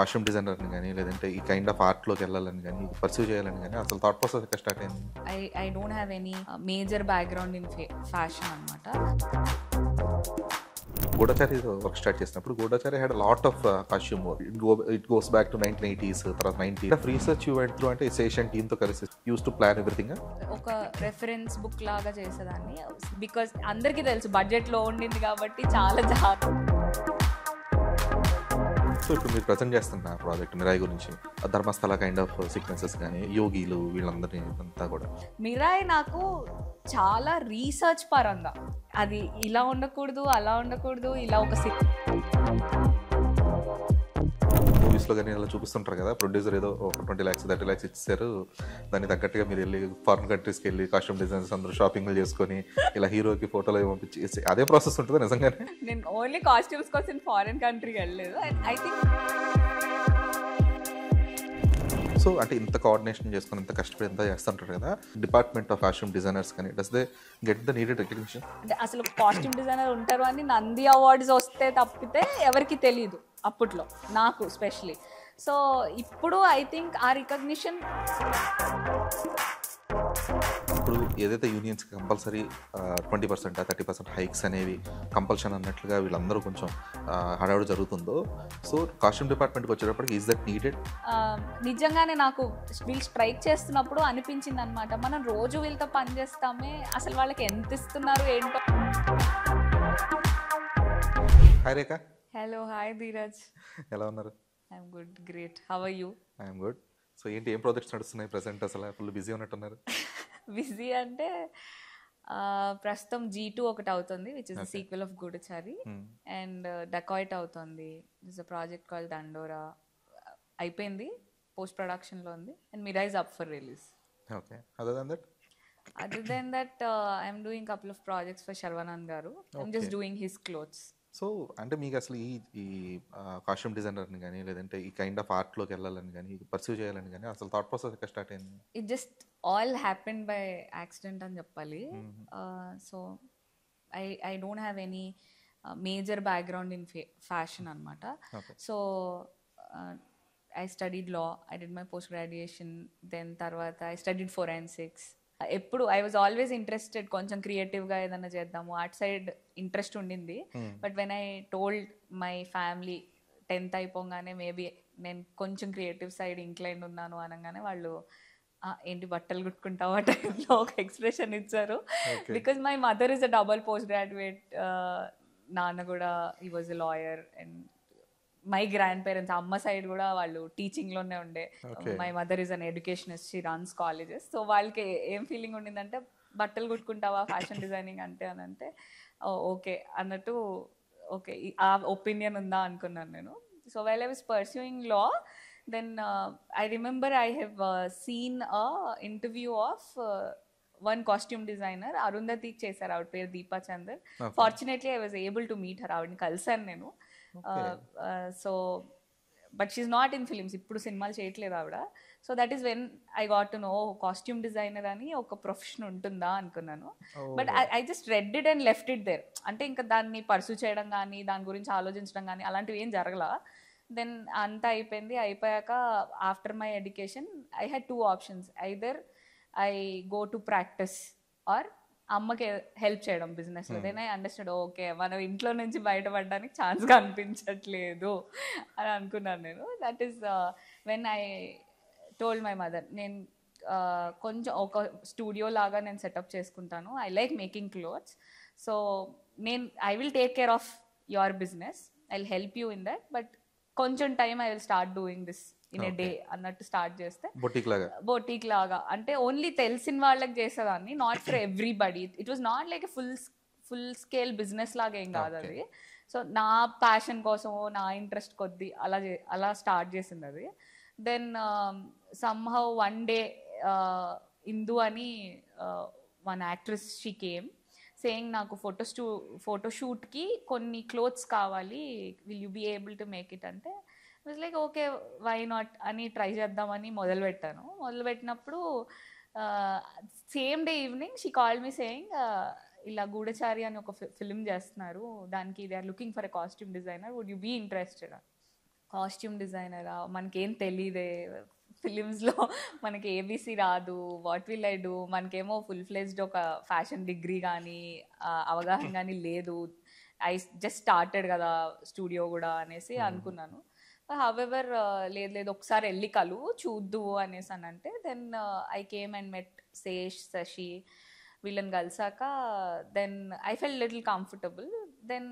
Costume డిజైనర్ని కానీ లేదంటే ఈ కైండ్ ఆఫ్ ఆర్ట్లోకి వెళ్ళాలని కానీ పర్సూ చేయాలని కానీ అసలు థాట్ ప్రాసెస్ ఎక్కడ స్టార్ట్ అయింది? I don't have any major background in fashion అనమాట. గూఢచారి వర్క్ స్టార్ట్ చేసినప్పుడు Goodachari had lot of costume work. It goes back to 1980s, తర్వాత 90s. Research you went through అంటే ఏషియన్ టీమ్తో కలిసి యూస్ టు ప్లాన్ ఎవ్రీథింగ్. ఒక reference book లాగా చేసేదాన్ని, because అందరికీ తెలుసు బడ్జెట్లో ఉండింది కాబట్టి చాలా జాగ్రత్త. సో ఇప్పుడు మీరు ప్రజెంట్ చేస్తున్న ప్రాజెక్ట్ మిరాయి గురించి, ధర్మస్థల కైండ్ ఆఫ్ సీక్వెన్సెస్ కానీ యోగిలు వీళ్ళందరినీ అంతా కూడా. మిరాయి నాకు చాలా రీసెర్చ్ పరంగా అది ఇలా ఉండకూడదు, అలా ఉండకూడదు, ఇలా ఒక మూవీస్లో కానీ అలా చూపిస్తుంటారు కదా, ప్రొడ్యూసర్ ఏదో ఒక 20 lakhs 30 lakhs ఇచ్చారు, దాన్ని తగ్గట్టుగా మీరు వెళ్ళి ఫారిన్ కంట్రీస్కి వెళ్ళి కాస్ట్యూమ్ డిజైనర్స్ అందరూ షాపింగ్లు చేసుకొని ఇలా హీరోకి ఫోటోలు పంపించి అదే ప్రాసెస్ ఉంటుంది నిజంగానే? నేను ఓన్లీ కాస్ట్యూమ్స్ కోసం ఫారిన్ కంట్రీకి వెళ్ళలేదు. ఐ థింక్ సో అంటే ఇంత కోఆర్డినేషన్ చేసుకుని ఇంత కష్టపడి ఎంత చేస్తుంటారు కదా డిపార్ట్మెంట్ ఆఫ్ కాస్ట్యూమ్ డిజైనర్స్ కానీ, does they get the needed recognition? అంటే అసలు కాస్ట్యూమ్ డిజైనర్ ఉంటారు అని నంది అవార్డ్స్ వస్తే తప్పితే ఎవరికి తెలియదు అప్పట్లో, నాకు స్పెషలీ. సో ఇప్పుడు ఐ థింక్ ఆ రికగ్నిషన్ ఇప్పుడు ఏదైతే యూనియన్స్ కంపల్సరీ 20% 30% హైక్స్ అనేవి కంపల్షన్ అన్నట్లుగా వీళ్ళందరూ కొంచెం హడావుడి జరుగుతుందో, సో కాస్ట్యూమ్ డిపార్ట్మెంట్కి వచ్చేటప్పటికి ఈజ్ దట్ నీడెడ్? నిజంగానే నాకు వీళ్ళు స్ట్రైక్ చేస్తున్నప్పుడు అనిపించింది అనమాట, మనం రోజు వీళ్ళతో పని చేస్తామే, అసలు వాళ్ళకి ఎంత ఇస్తున్నారు ఏంటో. Hi Rekha. Hello, hi Dheeraj. ఎలా ఉన్నారు? I'm good, great. How are you? I'm good. So ఏంటి, ఏం ప్రాజెక్ట్స్ నడుస్తున్నాయి ప్రజెంట్? అసలు ఫుల్ బిజీ ఉన్నట్టున్నారు. బిజీ అంటే ప్రస్తుతం G2 ఒకటి అవుతుంది, which is sequel of Goodachari, and Dacoit అవుతుంది, it's a project call Dandora. అయిపోయింది, పోస్ట్ ప్రొడక్షన్లో ఉంది, and Mirai is up for release. Okay. Other than that I'm doing couple of projects for Sharwanand garu. I'm just doing his clothes. So అంటే మీకు అసలు ఈ costume డిజైనర్ని కానీ లేదంటే ఈ కైండ్ ఆఫ్ ఆర్ట్లోకి వెళ్ళాలని కానీ పర్సూ చేయాలని కానీ అసలు థాట్ ప్రాసెస్ ఎక్కడ స్టార్ట్ అయింది? It just all happen by accident అని చెప్పాలి. So I don't have any major background in fashion అనమాట. So I studied law, I did my post graduation, then తర్వాత ఐ స్టడీడ్ ఫోరెన్సిక్స్. ఎప్పుడు I was always interested, కొంచెం క్రియేటివ్గా ఏదైనా చేద్దాము, at side interest ఉండింది. But when I told my family 10th అయిపోగానే maybe నేను కొంచెం క్రియేటివ్ సైడ్ ఇంక్లైన్ ఉన్నాను అనగానే వాళ్ళు ఏంటి బట్టలు కుట్టుకుంటావా టైంలో ఒక ఎక్స్ప్రెషన్ ఇచ్చారు. Because my mother is a double post graduate, నాన్న కూడా he was a lawyer, and my grand parents అమ్మ సైడ్ కూడా వాళ్ళు టీచింగ్లోనే ఉండే. My mother is an educationist, she runs colleges. So వాళ్ళకి ఏం ఫీలింగ్ ఉండిందంటే బట్టలు కుట్టుకుంటావా ఫ్యాషన్ డిజైనింగ్ అంటే అని అంటే ఓకే అన్నట్టు, ఓకే ఆ ఒపీనియన్ ఉందా అనుకున్నాను నేను. So while I was pursuing law, then I remember I have seen a interview of one costume designer, అరుంధతికి చేశారు, ఆవిడ పేరు Deepa Chander. Fortunately I was able to meet her, ఆవిడని కలిసాను నేను. So but she's not in films, ఇప్పుడు సినిమాలు చేయట్లేదు ఆవిడ. So that is when I got to know costume designer అని ఒక ప్రొఫెషన్ ఉంటుందా అనుకున్నాను. But I just read it and left it there. అంటే ఇంకా దాన్ని పర్సూ చేయడం కానీ దాని గురించి ఆలోచించడం కానీ అలాంటివి ఏం జరగల. దెన్ అంతా అయిపోయింది. అయిపోయాక after my education I had 2 options, either I go to practice or అమ్మకి హెల్ప్ చేయడం బిజినెస్లో. దెన్ ఐ అండర్స్టాండ్, ఓకే మనం ఇంట్లో నుంచి బయటపడడానికి ఛాన్స్ కనిపించట్లేదు అని అనుకున్నాను నేను. That is when I told my mother, నేను కొంచెం ఒక స్టూడియో లాగా నేను సెటప్ చేసుకుంటాను, I like making clothes, so I will take care of your business, I will help you in that, but కొంచెం time I will start doing this in a day అన్నట్టు start చేస్తే, boutique లాగా అంటే only తెలిసిన వాళ్ళకి చేసేదాన్ని, not for everybody. It was not like a full scale business లాగా ఏం కాదు అది. సో నా ప్యాషన్ కోసమో నా ఇంట్రెస్ట్ కొద్దీ అలా స్టార్ట్ చేసింది అది. Then somehow one day Indu అని one actress she came saying, నాకు ఫోటోషూట్కి కొన్ని క్లోత్స్ కావాలి, will you be able to make it అంటే, was like okay why not అని ట్రై చేద్దామని మొదలుపెట్టినప్పుడు same day evening she called me saying, ఇలా గూఢచారి అని ఒక ఫిల్మ్ చేస్తున్నారు, దానికి they are looking for a costume designer, would you be interested? Costume డిజైనరా, మనకేం తెలీదే, ఫిలిమ్స్లో మనకి ఏబీసీ రాదు, వాట్ విల్ ఐ డూ, మనకేమో ఫుల్ ఫ్లెజ్డ్ ఒక ఫ్యాషన్ డిగ్రీ కానీ అవగాహన కానీ లేదు, ఐ జస్ట్ స్టార్టెడ్ కదా స్టూడియో కూడా అనేసి అనుకున్నాను. హవెవర్ లేదు లేదు ఒకసారి వెళ్ళి చూద్దు అనేసి అని అంటే then I came and met Sesh, Sashi, వీళ్ళని కలిసాక then I fell little comfortable. Then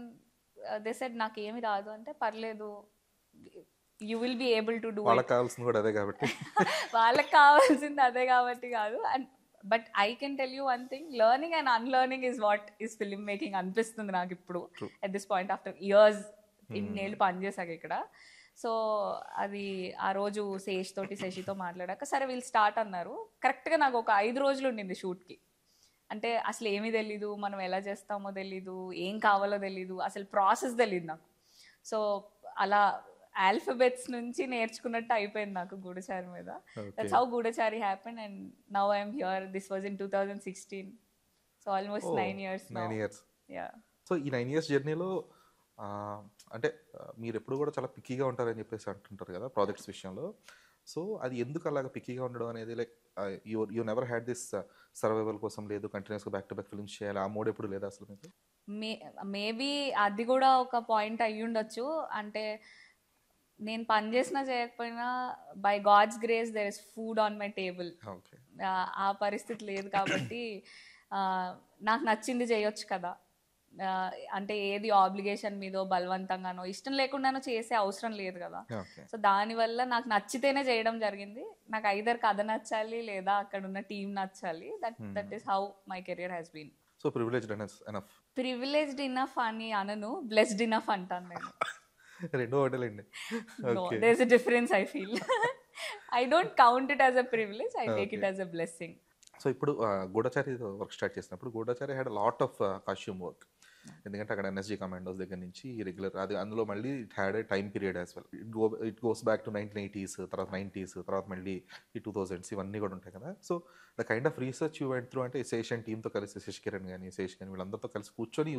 they said నాకేమి రాదు అంటే పర్లేదు, you will be able to do. వాళ్ళకి కావాల్సింది కూడా అదే కాబట్టి వాళ్ళకి కావాల్సింది అదే కాబట్టి కాదు. And but I can tell you one thing, learning and unlearning is what is film making అనిపిస్తుంది నాకు ఇప్పుడు at this point after years. ఇన్నేళ్ళు పనిచేసాక ఇక్కడ. సో అది ఆ రోజు శేష్ తోటి శశితో మాట్లాడాక సరే వీళ్ళు స్టార్ట్ అన్నారు. కరెక్ట్గా నాకు ఒక 5 రోజులు ఉండింది షూట్కి. అంటే అసలు ఏమీ తెలీదు, మనం ఎలా చేస్తామో తెలీదు, ఏం కావాలో తెలీదు, అసలు ప్రాసెస్ తెలీదు నాకు. సో అలా ఆల్ఫబెట్స్ నుంచి నేర్చుకున్నట్టు అయిపోయింది నాకు గూఢచారి మీద. That's how Goodachari happen and now I'm here. This was in 2016. So almost 9 years now. 9 years. Yeah. So ఈ 9 years జర్నీలో అంటే మీరు ఎప్పుడు కూడా చాలా పిక్కీగా ఉంటారని చెప్పేసి అంటుంటారు కదా ప్రాజెక్ట్స్ విషయంలో. సో అది ఎందుకు అలాగ పిక్కీగా ఉండడం అనేది, like you never had this survival కోసం లేదు కంటిన్యూస్గా బ్యాక్ టు బ్యాక్ ఫిల్మ్స్ చేయాలి, ఆ మోడ్ ఎప్పుడు లేదా అసలు మీకు? మేబీ అది కూడా ఒక పాయింట్ అయ్యి ఉండొచ్చు. అంటే నేను పని చేసినా చేయకపోయినా by God's grace there is food on my table. ఆ పరిస్థితి లేదు కాబట్టి నాకు నచ్చింది చేయొచ్చు కదా. అంటే ఏది ఆబ్లిగేషన్ మీదో బలవంతంగానో ఇష్టం లేకుండానో చేసే అవసరం లేదు కదా. సో దానివల్ల నాకు నచ్చితేనే చేయడం జరిగింది. నాకు ఐదర్ కథ నచ్చాలి లేదా అక్కడ ఉన్న టీం నచ్చాలి. That is how my career has been. So privileged enough అని అనను, బ్లెస్డ్ ఇనఫ్ అంటాను నేను. రెండో ఒకటేలేండి. There is a difference I feel. I don't count it as a privilege, I take it as a blessing. So ఇప్పుడు Goodachari work start చేసినప్పుడు Goodachari had lot of costume work. ఎందుకంటే అక్కడ ఎన్ఎస్జీ కమాండోస్ దగ్గర నుంచి రెగ్యులర్ అది అందులో మళ్ళీ it had a time period as well. It goes back to 1980s, తర్వాత 90s, తర్వాత మళ్ళీ ఈ 2000s ఇవన్నీ కూడా ఉంటాయి కదా. So the kind of research you went through అంటే శేషన్ టీంతో కలిసి శశి కిరణ్ కానీ శేష్ కానీ వీళ్ళందరితో కలిసి కూర్చొని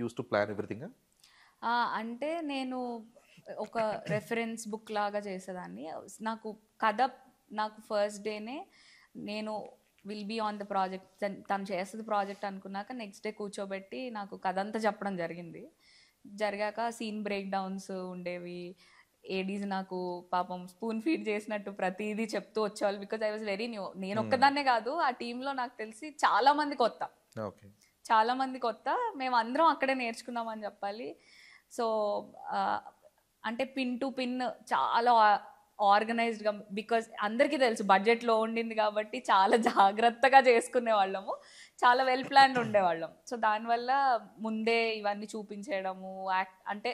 యూస్ టు ప్లాన్ ఎవ్రీథింగ్. అంటే నేను ఒక రెఫరెన్స్ బుక్ లాగా చేసేదాన్ని. నాకు కథ నాకు ఫస్ట్ డేనే నేను will be on the project, తను చేస్తుంది ప్రాజెక్ట్ అనుకున్నాక నెక్స్ట్ డే కూర్చోబెట్టి నాకు కథ అంతా చెప్పడం జరిగింది. జరిగాక సీన్ బ్రేక్ డౌన్స్ ఉండేవి. ఏడీస్ నాకు పాపం స్పూన్ ఫీడ్ చేసినట్టు ప్రతిదీ చెప్తూ వచ్చేవాళ్ళు. Because I was very new. నేను ఒక్కదాన్నే కాదు, ఆ టీంలో నాకు తెలిసి చాలా మంది కొత్త. మేము అందరం అక్కడే నేర్చుకున్నామని చెప్పాలి. సో అంటే పిన్ టు పిన్ చాలా ఆర్గనైజ్డ్గా, బికాజ్ అందరికీ తెలుసు బడ్జెట్లో ఉండింది కాబట్టి చాలా జాగ్రత్తగా చేసుకునే వాళ్ళము, చాలా వెల్ ప్లాన్డ్ ఉండేవాళ్ళం. సో దానివల్ల ముందే ఇవన్నీ చూపించేయడము, అంటే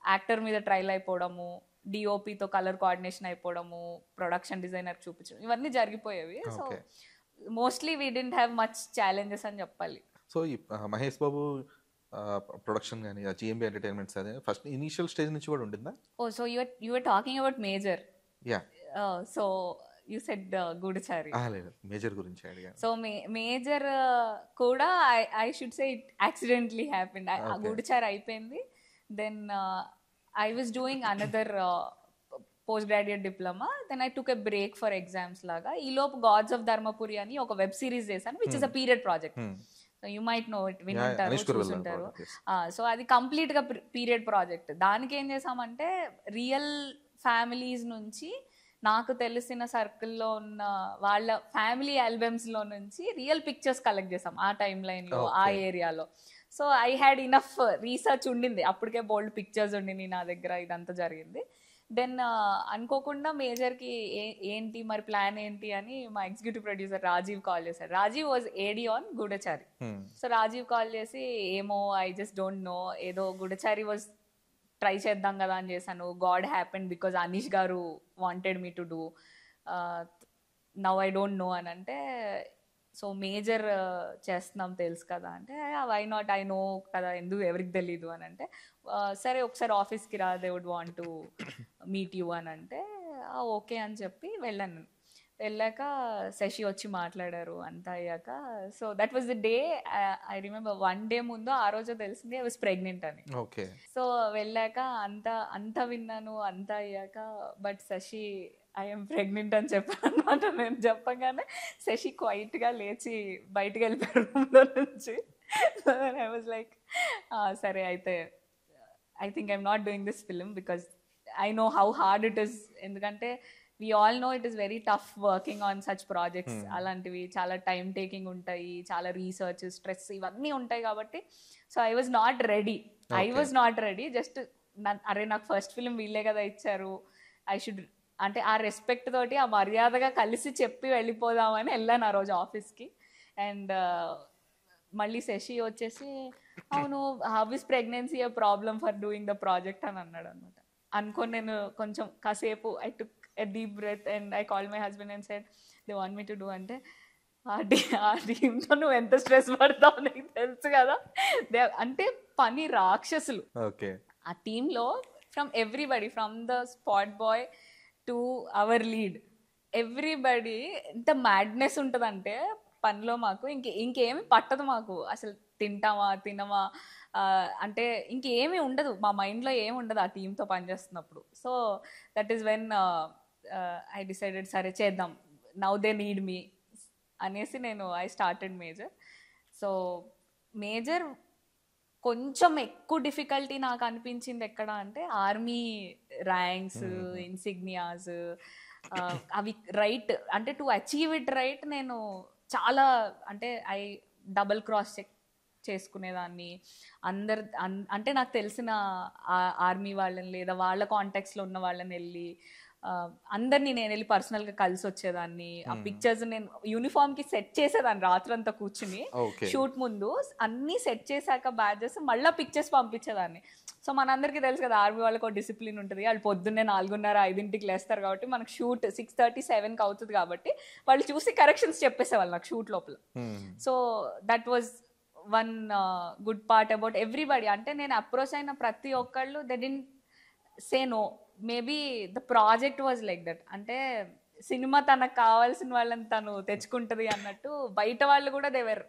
యాక్టర్ మీద ట్రైల్ అయిపోవడము, డిఓపితో కలర్ కోఆర్డినేషన్ అయిపోవడము, ప్రొడక్షన్ డిజైనర్ చూపించడం, ఇవన్నీ జరిగిపోయేవి. So mostly we didn't have much challenges అని చెప్పాలి. సో ఈ మహేష్ బాబు ప్రొడక్షన్ కానీ జిఎంబి ఎంటర్టైన్మెంట్స్ అదే ఫస్ట్ ఇనిషియల్ స్టేజ్ నుంచి కూడా ఉండిందా? Oh so you were talking about Major. Yeah. So you said Goodachari. లేదు, మేజర్ గురించి అడిగాను. సో మేజర్ కూడా I should say it accidentally happened. Goodachari అయిపోయింది. Then I was doing another post graduate diploma. Then I took a break for exams లాగా. ఈలోపు gods of Dharmapuri అని ఒక web series చేశాను, which is a period project. You might know it, వింటారు, చూసుంటారు. So అది కంప్లీట్గా పీరియడ్ ప్రాజెక్ట్. దానికి ఏం చేసామంటే రియల్ ఫ్యామిలీస్ నుంచి, నాకు తెలిసిన సర్కిల్లో ఉన్న వాళ్ళ ఫ్యామిలీ ఆల్బమ్స్లో నుంచి రియల్ పిక్చర్స్ కలెక్ట్ చేసాం ఆ టైమ్ లైన్లో, ఆ ఏరియాలో. So I had enough research ఉండింది, అప్పటికే బోల్డ్ పిక్చర్స్ ఉండింది నా దగ్గర, ఇదంతా జరిగింది. దెన్ అనుకోకుండా మేజర్కి ఏంటి మరి ప్లాన్ ఏంటి అని మా ఎగ్జిక్యూటివ్ ప్రొడ్యూసర్ రాజీవ్ కాల్ చేశారు. Rajeev was AD on Goodachari. So Rajeev call చేసి, ఏమో ఐ జస్ట్ డోంట్ నో, ఏదో గూఢచారి వాజ్ ట్రై చేద్దాం కదా అని చేశాను. గాడ్ హ్యాపెండ్ బికాజ్ అనీష్ గారు wanted me to do, now I don't know అని అంటే, సో మేజర్ చేస్తున్నాం తెలుసు కదా అంటే, వై నాట్, ఐ నో కదా, ఎందుకు ఎవరికి తెలీదు అని అంటే, సరే ఒకసారి ఆఫీస్కి రా, they would want to meet you అని అంటే, ఓకే అని చెప్పి వెళ్ళాను. వెళ్ళాక శశి వచ్చి మాట్లాడారు అంతా అయ్యాక. So that was the day. I remember 1 day ముందు ఆ రోజు తెలిసింది ఐ వాజ్ ప్రెగ్నెంట్ అని. ఓకే. సో వెళ్ళాక అంతా విన్నాను అంతా అయ్యాక, బట్ శశి ఐఎమ్ ప్రెగ్నెంట్ అని చెప్పాను అనమాట. నేను చెప్పగానే శశి క్వైట్గా లేచి బయటికి వెళ్ళిపోయారు రూమ్లో నుంచి. సో ఐ వాజ్ లైక్ సరే అయితే I think I'm not doing this film because I know how hard it is. ఎందుకంటే we all know it is very tough working on such projects. అలాంటివి చాలా టైం టేకింగ్ ఉంటాయి, చాలా research stress ఇవన్నీ ఉంటాయి కాబట్టి. So I was not ready. Just అరే నాకు ఫస్ట్ ఫిలిం వీళ్ళే కదా ఇచ్చారు, ఐ షుడ్ అంటే ఆ రెస్పెక్ట్ తోటి ఆ మర్యాదగా కలిసి చెప్పి వెళ్ళిపోదామని వెళ్ళాను ఆ రోజు ఆఫీస్కి. అండ్ మళ్ళీ శశి వచ్చేసి అవును how is pregnancy A problem for doing the project అని అన్నాడు అనమాట. అనుకోని నేను కొంచెం కాసేపు I took a deep breath and I called my husband and said they want me to do అంటే ఆ టీంతో నువ్వు ఎంత స్ట్రెస్ పడతావు నీకు తెలుసు కదా. అంటే పని రాక్షసులు ఆ టీంలో. From everybody, from the spot bye to our lead, everybody ఎంత మ్యాడ్నెస్ ఉంటుందంటే పనిలో మాకు ఇంకేమి పట్టదు మాకు. అసలు తినమా అంటే ఇంకేమీ ఉండదు మా మైండ్లో, ఏమి ఉండదు ఆ టీంతో పనిచేస్తున్నప్పుడు. So that is when I decided సరే చేద్దాం, నౌ దే నీడ్ మీ అనేసి I started major. So major కొంచెం ఎక్కువ డిఫికల్టీ నాకు అనిపించింది ఎక్కడ అంటే ఆర్మీ ర్యాంక్స్, ఇన్సిగ్నియాస్ అవి రైట్ అంటే టు అచీవ్ ఇట్ రైట్ నేను చాలా అంటే ఐ డబుల్ క్రాస్ చెక్ చేసుకునేదాన్ని. అంటే నాకు తెలిసిన ఆర్మీ వాళ్ళని లేదా వాళ్ళ కాంటాక్ట్స్లో ఉన్న వాళ్ళని వెళ్ళి అందరినీ నేను వెళ్ళి పర్సనల్గా కలిసి వచ్చేదాన్ని. ఆ పిక్చర్స్ నేను యూనిఫామ్కి సెట్ చేసేదాన్ని రాత్రంతా కూర్చుని. షూట్ ముందు అన్నీ సెట్ చేశాక బ్యాచెస్ మళ్ళీ పిక్చర్స్ పంపించేదాన్ని. సో మనందరికీ తెలుసు కదా ఆర్మీ వాళ్ళకి ఒక డిసిప్లిన్ ఉంటుంది. వాళ్ళు పొద్దున్నే 4:30-5కి లేస్తారు కాబట్టి మనకు షూట్ 6:30-7కి అవుతుంది కాబట్టి వాళ్ళు చూసి కరెక్షన్స్ చెప్పేసేవాళ్ళు నాకు షూట్ లోపల. So that was one good part about everybody. అంటే నేను అప్రోచ్ అయిన ప్రతి ఒక్కళ్ళు they didn't say no. Maybe the project was like that. అంటే సినిమా తనకు కావాల్సిన వాళ్ళని తను తెచ్చుకుంటుంది అన్నట్టు బయట వాళ్ళు కూడా దే వర్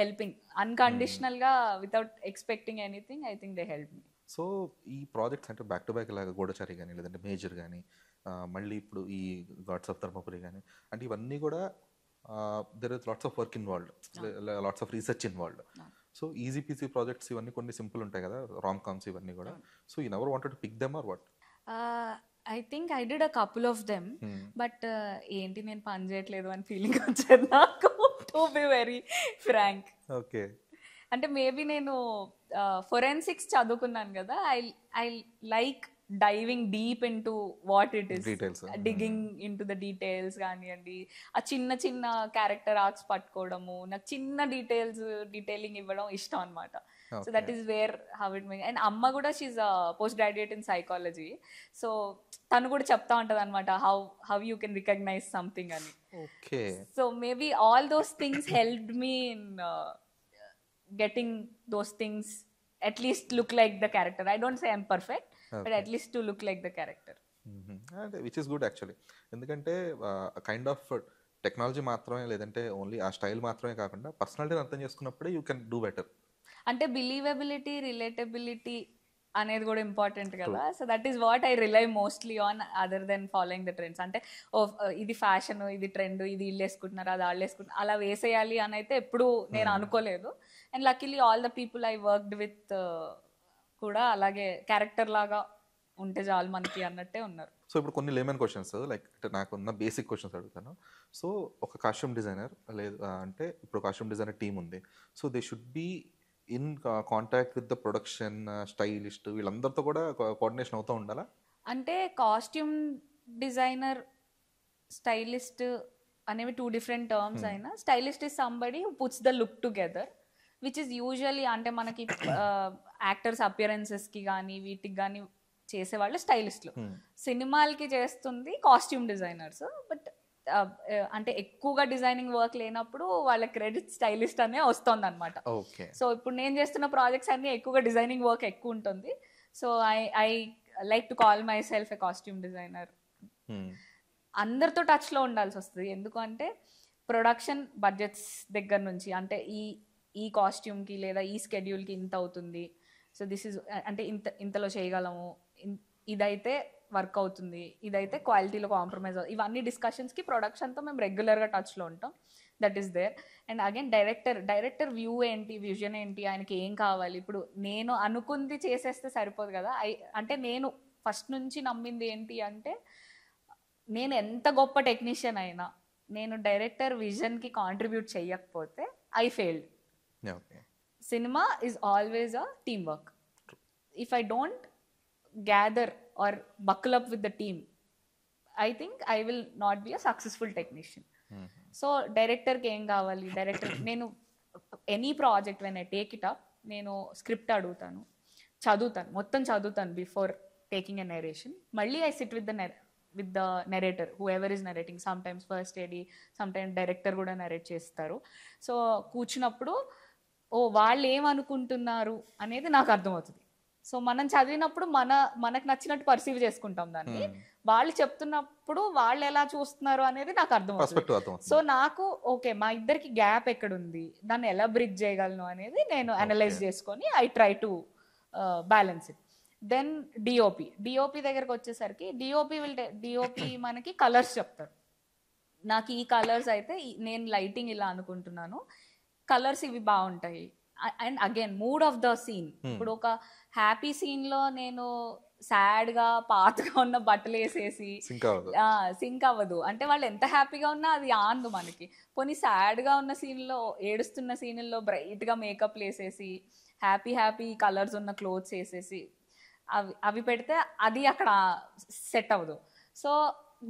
హెల్పింగ్ అన్కండిషనల్గా without expecting anything. I think they help me. So ఈ ప్రాజెక్ట్స్ అంటే బ్యాక్ టు బ్యాక్ లాగా గూఢచారి కానీ లేదంటే మేజర్ కానీ మళ్ళీ ఇప్పుడు ఈ గాడ్స్ ఆఫ్ ధర్మపురి కానీ అంటే ఇవన్నీ కూడా there is lots of work involved, lots of research involved. So easy peasy projects ఇవన్నీ కొన్ని సింపుల్ ఉంటాయి కదా రామ్ కామ్స్ ఇవన్నీ కూడా. So you never wanted to pick them or what? I think I did a couple of them, but ఏంటి నేను పని చేయట్లేదు అని ఫీలింగ్ వచ్చేది నాకు, to be very frank. Okay. అంటే మేబీ నేను ఫొరెన్సిక్స్ చదువుకున్నాను కదా, I like diving deep in to what it is, digging in to the details కానివ్వండి, ఆ చిన్న చిన్న క్యారెక్టర్ ఆర్క్స్ పట్టుకోవడము, నాకు చిన్న డీటెయిలింగ్ ఇవ్వడం ఇష్టం అనమాట. So that is where how it make. And అమ్మ కూడా she's post graduate in psychology. So తను కూడా చెప్తా ఉంటుంది అనమాట how you can recognise something అని. So maybe all those things helped me in getting those things at least look like the character. I don't say I'm perfect, but at least to look like the character. Which is good actually. ఎందుకంటే kind of technology మాత్రమే లేదంటే only ఆ style మాత్రమే కాకుండా పర్సనాలిటీని అర్థం చేసుకున్నప్పుడే you can do better. అంటే బిలీవబిలిటీ, రిలేటబిలిటీ అనేది కూడా ఇంపార్టెంట్ కదా. So that is what I rely mostly on other than following the trends. అంటే ఇది ఫ్యాషన్, ఇది ట్రెండ్, ఇది వీళ్ళు వేసుకుంటున్నారు, అది వాళ్ళు వేసుకుంటున్నారు, అలా వేసేయాలి అని అయితే ఎప్పుడు నేను అనుకోలేదు. And luckily all the people I worked with కూడా అలాగే క్యారెక్టర్ లాగా ఉంటే చాలు మనకి అన్నట్టే ఉన్నారు. సో ఇప్పుడు కొన్ని లేమన్ క్వశ్చన్స్ లైక్ నాకున్న బేసిక్ క్వశ్చన్స్ అడుగుతాను. సో ఒక కాస్ట్యూమ్ డిజైనర్ లేదు అంటే ఇప్పుడు కాస్ట్యూమ్ డిజైనర్ టీమ్ ఉంది. So they should be in contact with the production, stylist, వీళ్ళందరితో కూడా కోఆర్డినేషన్ అవుతూ ఉండాలా? అంటే కాస్ట్యూమ్ డిజైనర్, స్టైలిస్ట్ అనేవి 2 different టర్మ్స్ అయినా stylist is somebody who puts the look together, which is usually అంటే మనకి యాక్టర్స్ అపియరెన్సెస్కి కానీ వీటికి కానీ చేసేవాళ్ళు స్టైలిస్టులు. సినిమాలకి చేస్తుంది కాస్ట్యూమ్ డిజైనర్స్. బట్ అంటే ఎక్కువగా డిజైనింగ్ వర్క్ లేనప్పుడు వాళ్ళ క్రెడిట్ స్టైలిస్ట్ అనే వస్తుంది అనమాట. సో ఇప్పుడు నేను చేస్తున్న ప్రాజెక్ట్స్ అన్ని ఎక్కువగా డిజైనింగ్ వర్క్ ఎక్కువ ఉంటుంది. So I like to call my self a costume designer. అందరితో టచ్లో ఉండాల్సి వస్తుంది. ఎందుకంటే ప్రొడక్షన్ బడ్జెట్స్ దగ్గర నుంచి, అంటే ఈ కాస్ట్యూమ్కి లేదా ఈ స్కెడ్యూల్కి ఇంత అవుతుంది, సో దిస్ ఈజ్ అంటే ఇంతలో చేయగలము, ఇదైతే వర్క్ అవుతుంది, ఇదైతే క్వాలిటీలో కాంప్రమైజ్ అవుతుంది, ఇవన్నీ డిస్కషన్స్కి ప్రొడక్షన్తో మేము రెగ్యులర్గా టచ్లో ఉంటాం. That is there. And again director view ఏంటి, విజన్ ఏంటి, ఆయనకి ఏం కావాలి. ఇప్పుడు నేను అనుకుంది చేసేస్తే సరిపోదు కదా. అంటే నేను ఫస్ట్ నుంచి నమ్మింది ఏంటి అంటే, నేను ఎంత గొప్ప టెక్నీషియన్ అయినా నేను డైరెక్టర్ విజన్కి కాంట్రిబ్యూట్ చేయకపోతే I failed. Cinema is always a team work. If I don't gather or buckle up with the team, I think I will not be a successful technician. So డైరెక్టర్కి ఏం కావాలి, నేను any project when I take it up, నేను script అడుగుతాను, మొత్తం చదువుతాను before taking a narration. మళ్ళీ I sit with the narrator, whoever is narrating. Sometimes first AD, some times director కూడా నరేట్ చేస్తారు. సో కూర్చున్నప్పుడు వాళ్ళు ఏమనుకుంటున్నారు అనేది నాకు అర్థమవుతుంది. సో మనం చదివినప్పుడు మనకు నచ్చినట్టు పర్సీవ్ చేసుకుంటాం దాన్ని. వాళ్ళు చెప్తున్నప్పుడు వాళ్ళు ఎలా చూస్తున్నారు అనేది నాకు అర్థమవుతుంది. సో నాకు ఓకే, మా ఇద్దరికి గ్యాప్ ఎక్కడుంది, దాన్ని ఎలా బ్రిడ్జ్ చేయగలను అనేది నేను అనలైజ్ చేసుకొని I try to balance it. Then DOP దగ్గరకు వచ్చేసరికి డిఓపి మనకి కలర్స్ చెప్తారు. నాకు ఈ కలర్స్ అయితే నేను లైటింగ్ ఇలా అనుకుంటున్నాను, కలర్స్ ఇవి బాగుంటాయి. And again mood of the scene. ఇప్పుడు ఒక హ్యాపీ సీన్ లో నేను సాడ్ గా పాతగా ఉన్న బట్టలు వేసేసి సింక్ అవ్వదు. అంటే వాళ్ళు ఎంత హ్యాపీగా ఉన్నా అది ఆందు మనకి. పోనీ సాడ్ గా ఉన్న సీన్ లో, ఏడుస్తున్న సీన్లో బ్రైట్ గా మేకప్ వేసేసి హ్యాపీ కలర్స్ ఉన్న క్లోత్స్ వేసేసి అవి పెడితే అది అక్కడ సెట్ అవ్వదు. సో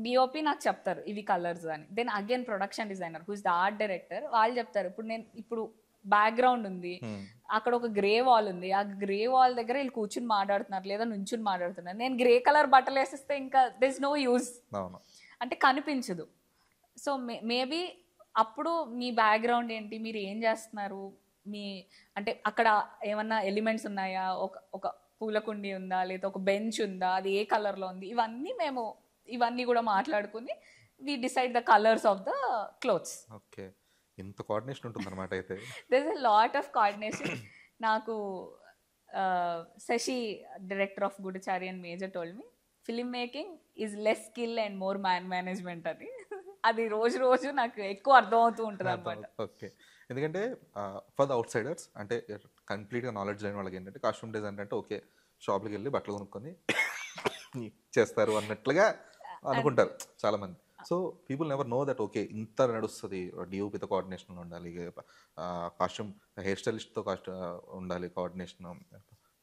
డిఓపి నాకు చెప్తారు ఇవి కలర్స్ అని. Then again production designer, who is the art director, వాళ్ళు చెప్తారు ఇప్పుడు బ్యాక్గ్రౌండ్ ఉంది, అక్కడ ఒక గ్రే వాల్ ఉంది, ఆ గ్రే వాల్ దగ్గర వీళ్ళు కూర్చుని మాట్లాడుతున్నారు లేదా నుంచుని మాట్లాడుతున్నారు. నేను గ్రే కలర్ బట్టలు వేసేస్తే ఇంకా దిర్ ఇస్ నో యూజ్, అంటే కనిపించదు. సో మేబీ అప్పుడు మీ బ్యాక్గ్రౌండ్ ఏంటి, మీరు ఏం చేస్తున్నారు, అంటే అక్కడ ఏమన్నా ఎలిమెంట్స్ ఉన్నాయా, ఒక పూలకుండి ఉందా, లేదా ఒక బెంచ్ ఉందా, అది ఏ కలర్లో ఉంది, ఇవన్నీ కూడా మాట్లాడుకుని we decide the colours of the clothes. Okay, ఇంత కోఆర్డినేషన్ ఉంటుంది అన్నమాట. అయితే there is a lot of coordination. నాకు Sashi, director of Goodachari and Major told me, film making is less skill and more management అని. అది రోజు నాకు ఎక్కువ అర్థం అవుతూ ఉంటుంది అనమాట. ఓకే, ఎందుకంటే ఫర్ ద అవుట్ సైడర్స్, అంటే కంప్లీట్గా నాలెడ్జ్ లేని వాళ్ళకి ఏంటంటే కాస్ట్యూమ్ డిజైన్ అంటే ఓకే షాప్కి వెళ్ళి బట్టలు కొనుక్కొని చేస్తారు అన్నట్లుగా అనుకుంటారు చాలా మంది. So people never know that okay ఇంత నడుస్తుంది, డిఓపితో కోఆర్డినేషన్ ఉండాలి, కాస్ట్యూమ్ హెయిర్ స్టైలిస్ట్తో ఉండాలి కోఆర్డినేషన్,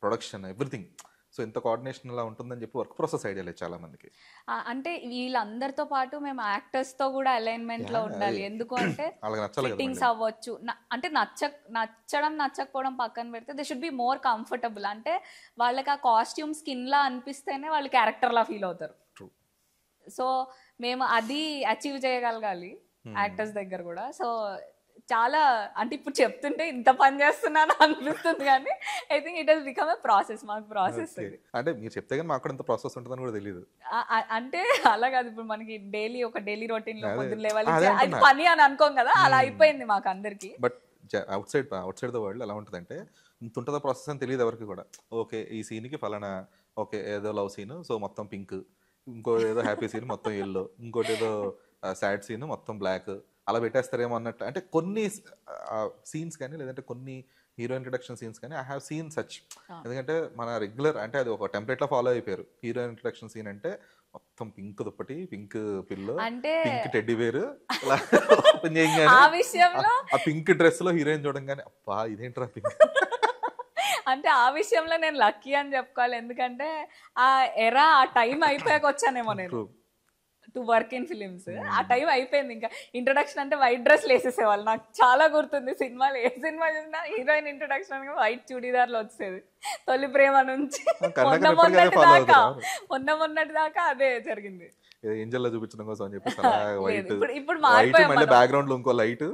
ప్రొడక్షన్, ఎవ్రీథింగ్. సో ఇంత కోఆర్డినేషన్ ఇలా ఉంటుందని చెప్పి వర్క్ ప్రాసెస్ ఐడియా లేదు చాలా మందికి. అంటే వీళ్ళందరితో పాటు మేము యాక్టర్స్ తో కూడా అలైన్మెంట్ లో ఉండాలి. ఎందుకు అంటే ఫిట్టింగ్స్ అవ్వచ్చు, అంటే నచ్చడం నచ్చకపోవడం పక్కన పెడితే they should be more comfortable. అంటే వాళ్ళకి ఆ కాస్ట్యూమ్ స్కిన్ లా అనిపిస్తేనే వాళ్ళు క్యారెక్టర్ లా ఫీల్ అవుతారు. సో మేము అది అచీవ్ చేయగలగాలి యాక్టర్స్ దగ్గర కూడా. సో చాలా, అంటే ఇప్పుడు చెప్తుంటే ఇంత పని చేస్తున్నాను అనిపిస్తుంది, కానీ I think it has become a process. మాకు ప్రాసెస్ అంటే మీరు చెప్తే కానీ మాకు ఎంత ప్రాసెస్ ఉంటుందని కూడా తెలియదు. అంటే అలా కాదు, ఇప్పుడు మనకి డైలీ రొటీన్ లో పొద్దున్న లేవాలి, అది పని అని అనుకోం కదా, అలా అయిపోయింది మాకు అందరికి. But out side the world ఎలా ఉంటుందంటే ఇంత ఉంటుందా ప్రాసెస్ అని తెలియదు ఎవరికి కూడా. ఓకే ఈ సీన్కి ఫలానా, ఓకే ఏదో లవ్ సీన్ సో మొత్తం పింక్, ఇంకో ఏదో హ్యాపీ సీన్ మొత్తం ఎల్లో, ఇంకోటి ఏదో సాడ్ సీన్ మొత్తం బ్లాక్, అలా పెట్టేస్తారేమో అన్నట్టు. అంటే కొన్ని సీన్స్ కానీ లేదంటే కొన్ని హీరో ఇంట్రడక్షన్ సీన్స్ కానీ ఐ హ్యావ్ సీన్ సచ్. ఎందుకంటే మన రెగ్యులర్ అంటే అది ఒక టెంప్లెట్ లో ఫాలో అయిపోయారు. హీరో ఇంట్రడక్షన్ సీన్ అంటే మొత్తం పింక్ దుప్పటి, pink pillow, pink teddy bear, open చేయగానే ఆ పింక్ డ్రెస్ లో హీరోయిన్ చూడంగానే అబ్బా ఇదేంట్రా పింక్. అంటే ఆ విషయంలో నేను లక్కీ అని చెప్పుకోవాలి, ఎందుకంటే ఆ టైం అయిపోయాక వచ్చానేమో నేను టు వర్క్ ఇన్ ఫిలిమ్స్. ఆ టైం అయిపోయింది. ఇంకా ఇంట్రొడక్షన్ అంటే వైట్ డ్రెస్లు వేసేసేవాళ్ళు. నాకు చాలా గుర్తుంది, సినిమాలు ఏ సినిమా చూసినా హీరోయిన్ ఇంట్రొడక్షన్ వైట్ చూడీదార్లు వచ్చేది. తొలి ప్రేమ నుంచి మొన్నటి దాకా అదే జరిగింది. ఏంజల్ లో చూపించడం కోసం అని చెప్పి ఇప్పుడు బ్యాక్గ్రౌండ్ లో ఇంకో లైట్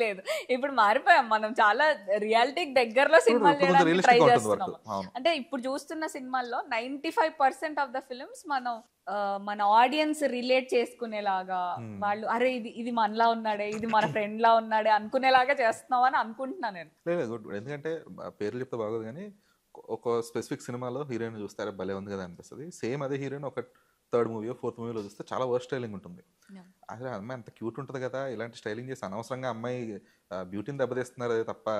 లేదు, ఇప్పుడు మారిపోయాం మనం, చాలా రియాలిటీకి దగ్గరలో సినిమాలు ఇప్పుడు కొంచెం చేయడానికి ట్రై రియలిస్టిక్ గా ఉంటుంది వర్క్. చేస్తున్నాము. అవును. అంటే ఇప్పుడు చూస్తున్న సినిమాల్లో 95% ఆఫ్ ద ఫిల్మ్స్ మనం మన ఆడియన్స్ రిలేట్ చేసుకునేలాగా, వాళ్ళు అరే ఇది ఇది మనలా ఉన్నాడే, ఇది మన ఫ్రెండ్ లా ఉన్నాడే అనుకునేలాగా చేస్తున్నాం అని అనుకుంటున్నా నేను. లేదు గుడ్. ఎందుకంటే పేర్లు చెప్తే బాగోదు కానీ ఒక స్పెసిఫిక్ సినిమాలో హీరోయిన్ చూస్తే భలే ఉంది కదా అనిపిస్తుంది. సేమ్ అదే హీరోయిన్ ఒక థర్డ్ మూవీయో ఫోర్త్ మూవీలో చూస్తే చాలా వర్స్ట్ స్టైలింగ్ ఉంటుంది. అసలు అమ్మాయి అంత క్యూట్ ఉంటుంది కదా, ఇలాంటి స్టైలింగ్ చేసి అనవసరంగా అమ్మాయి బ్యూటీని దెబ్బతీస్తున్నారు అదే తప్ప,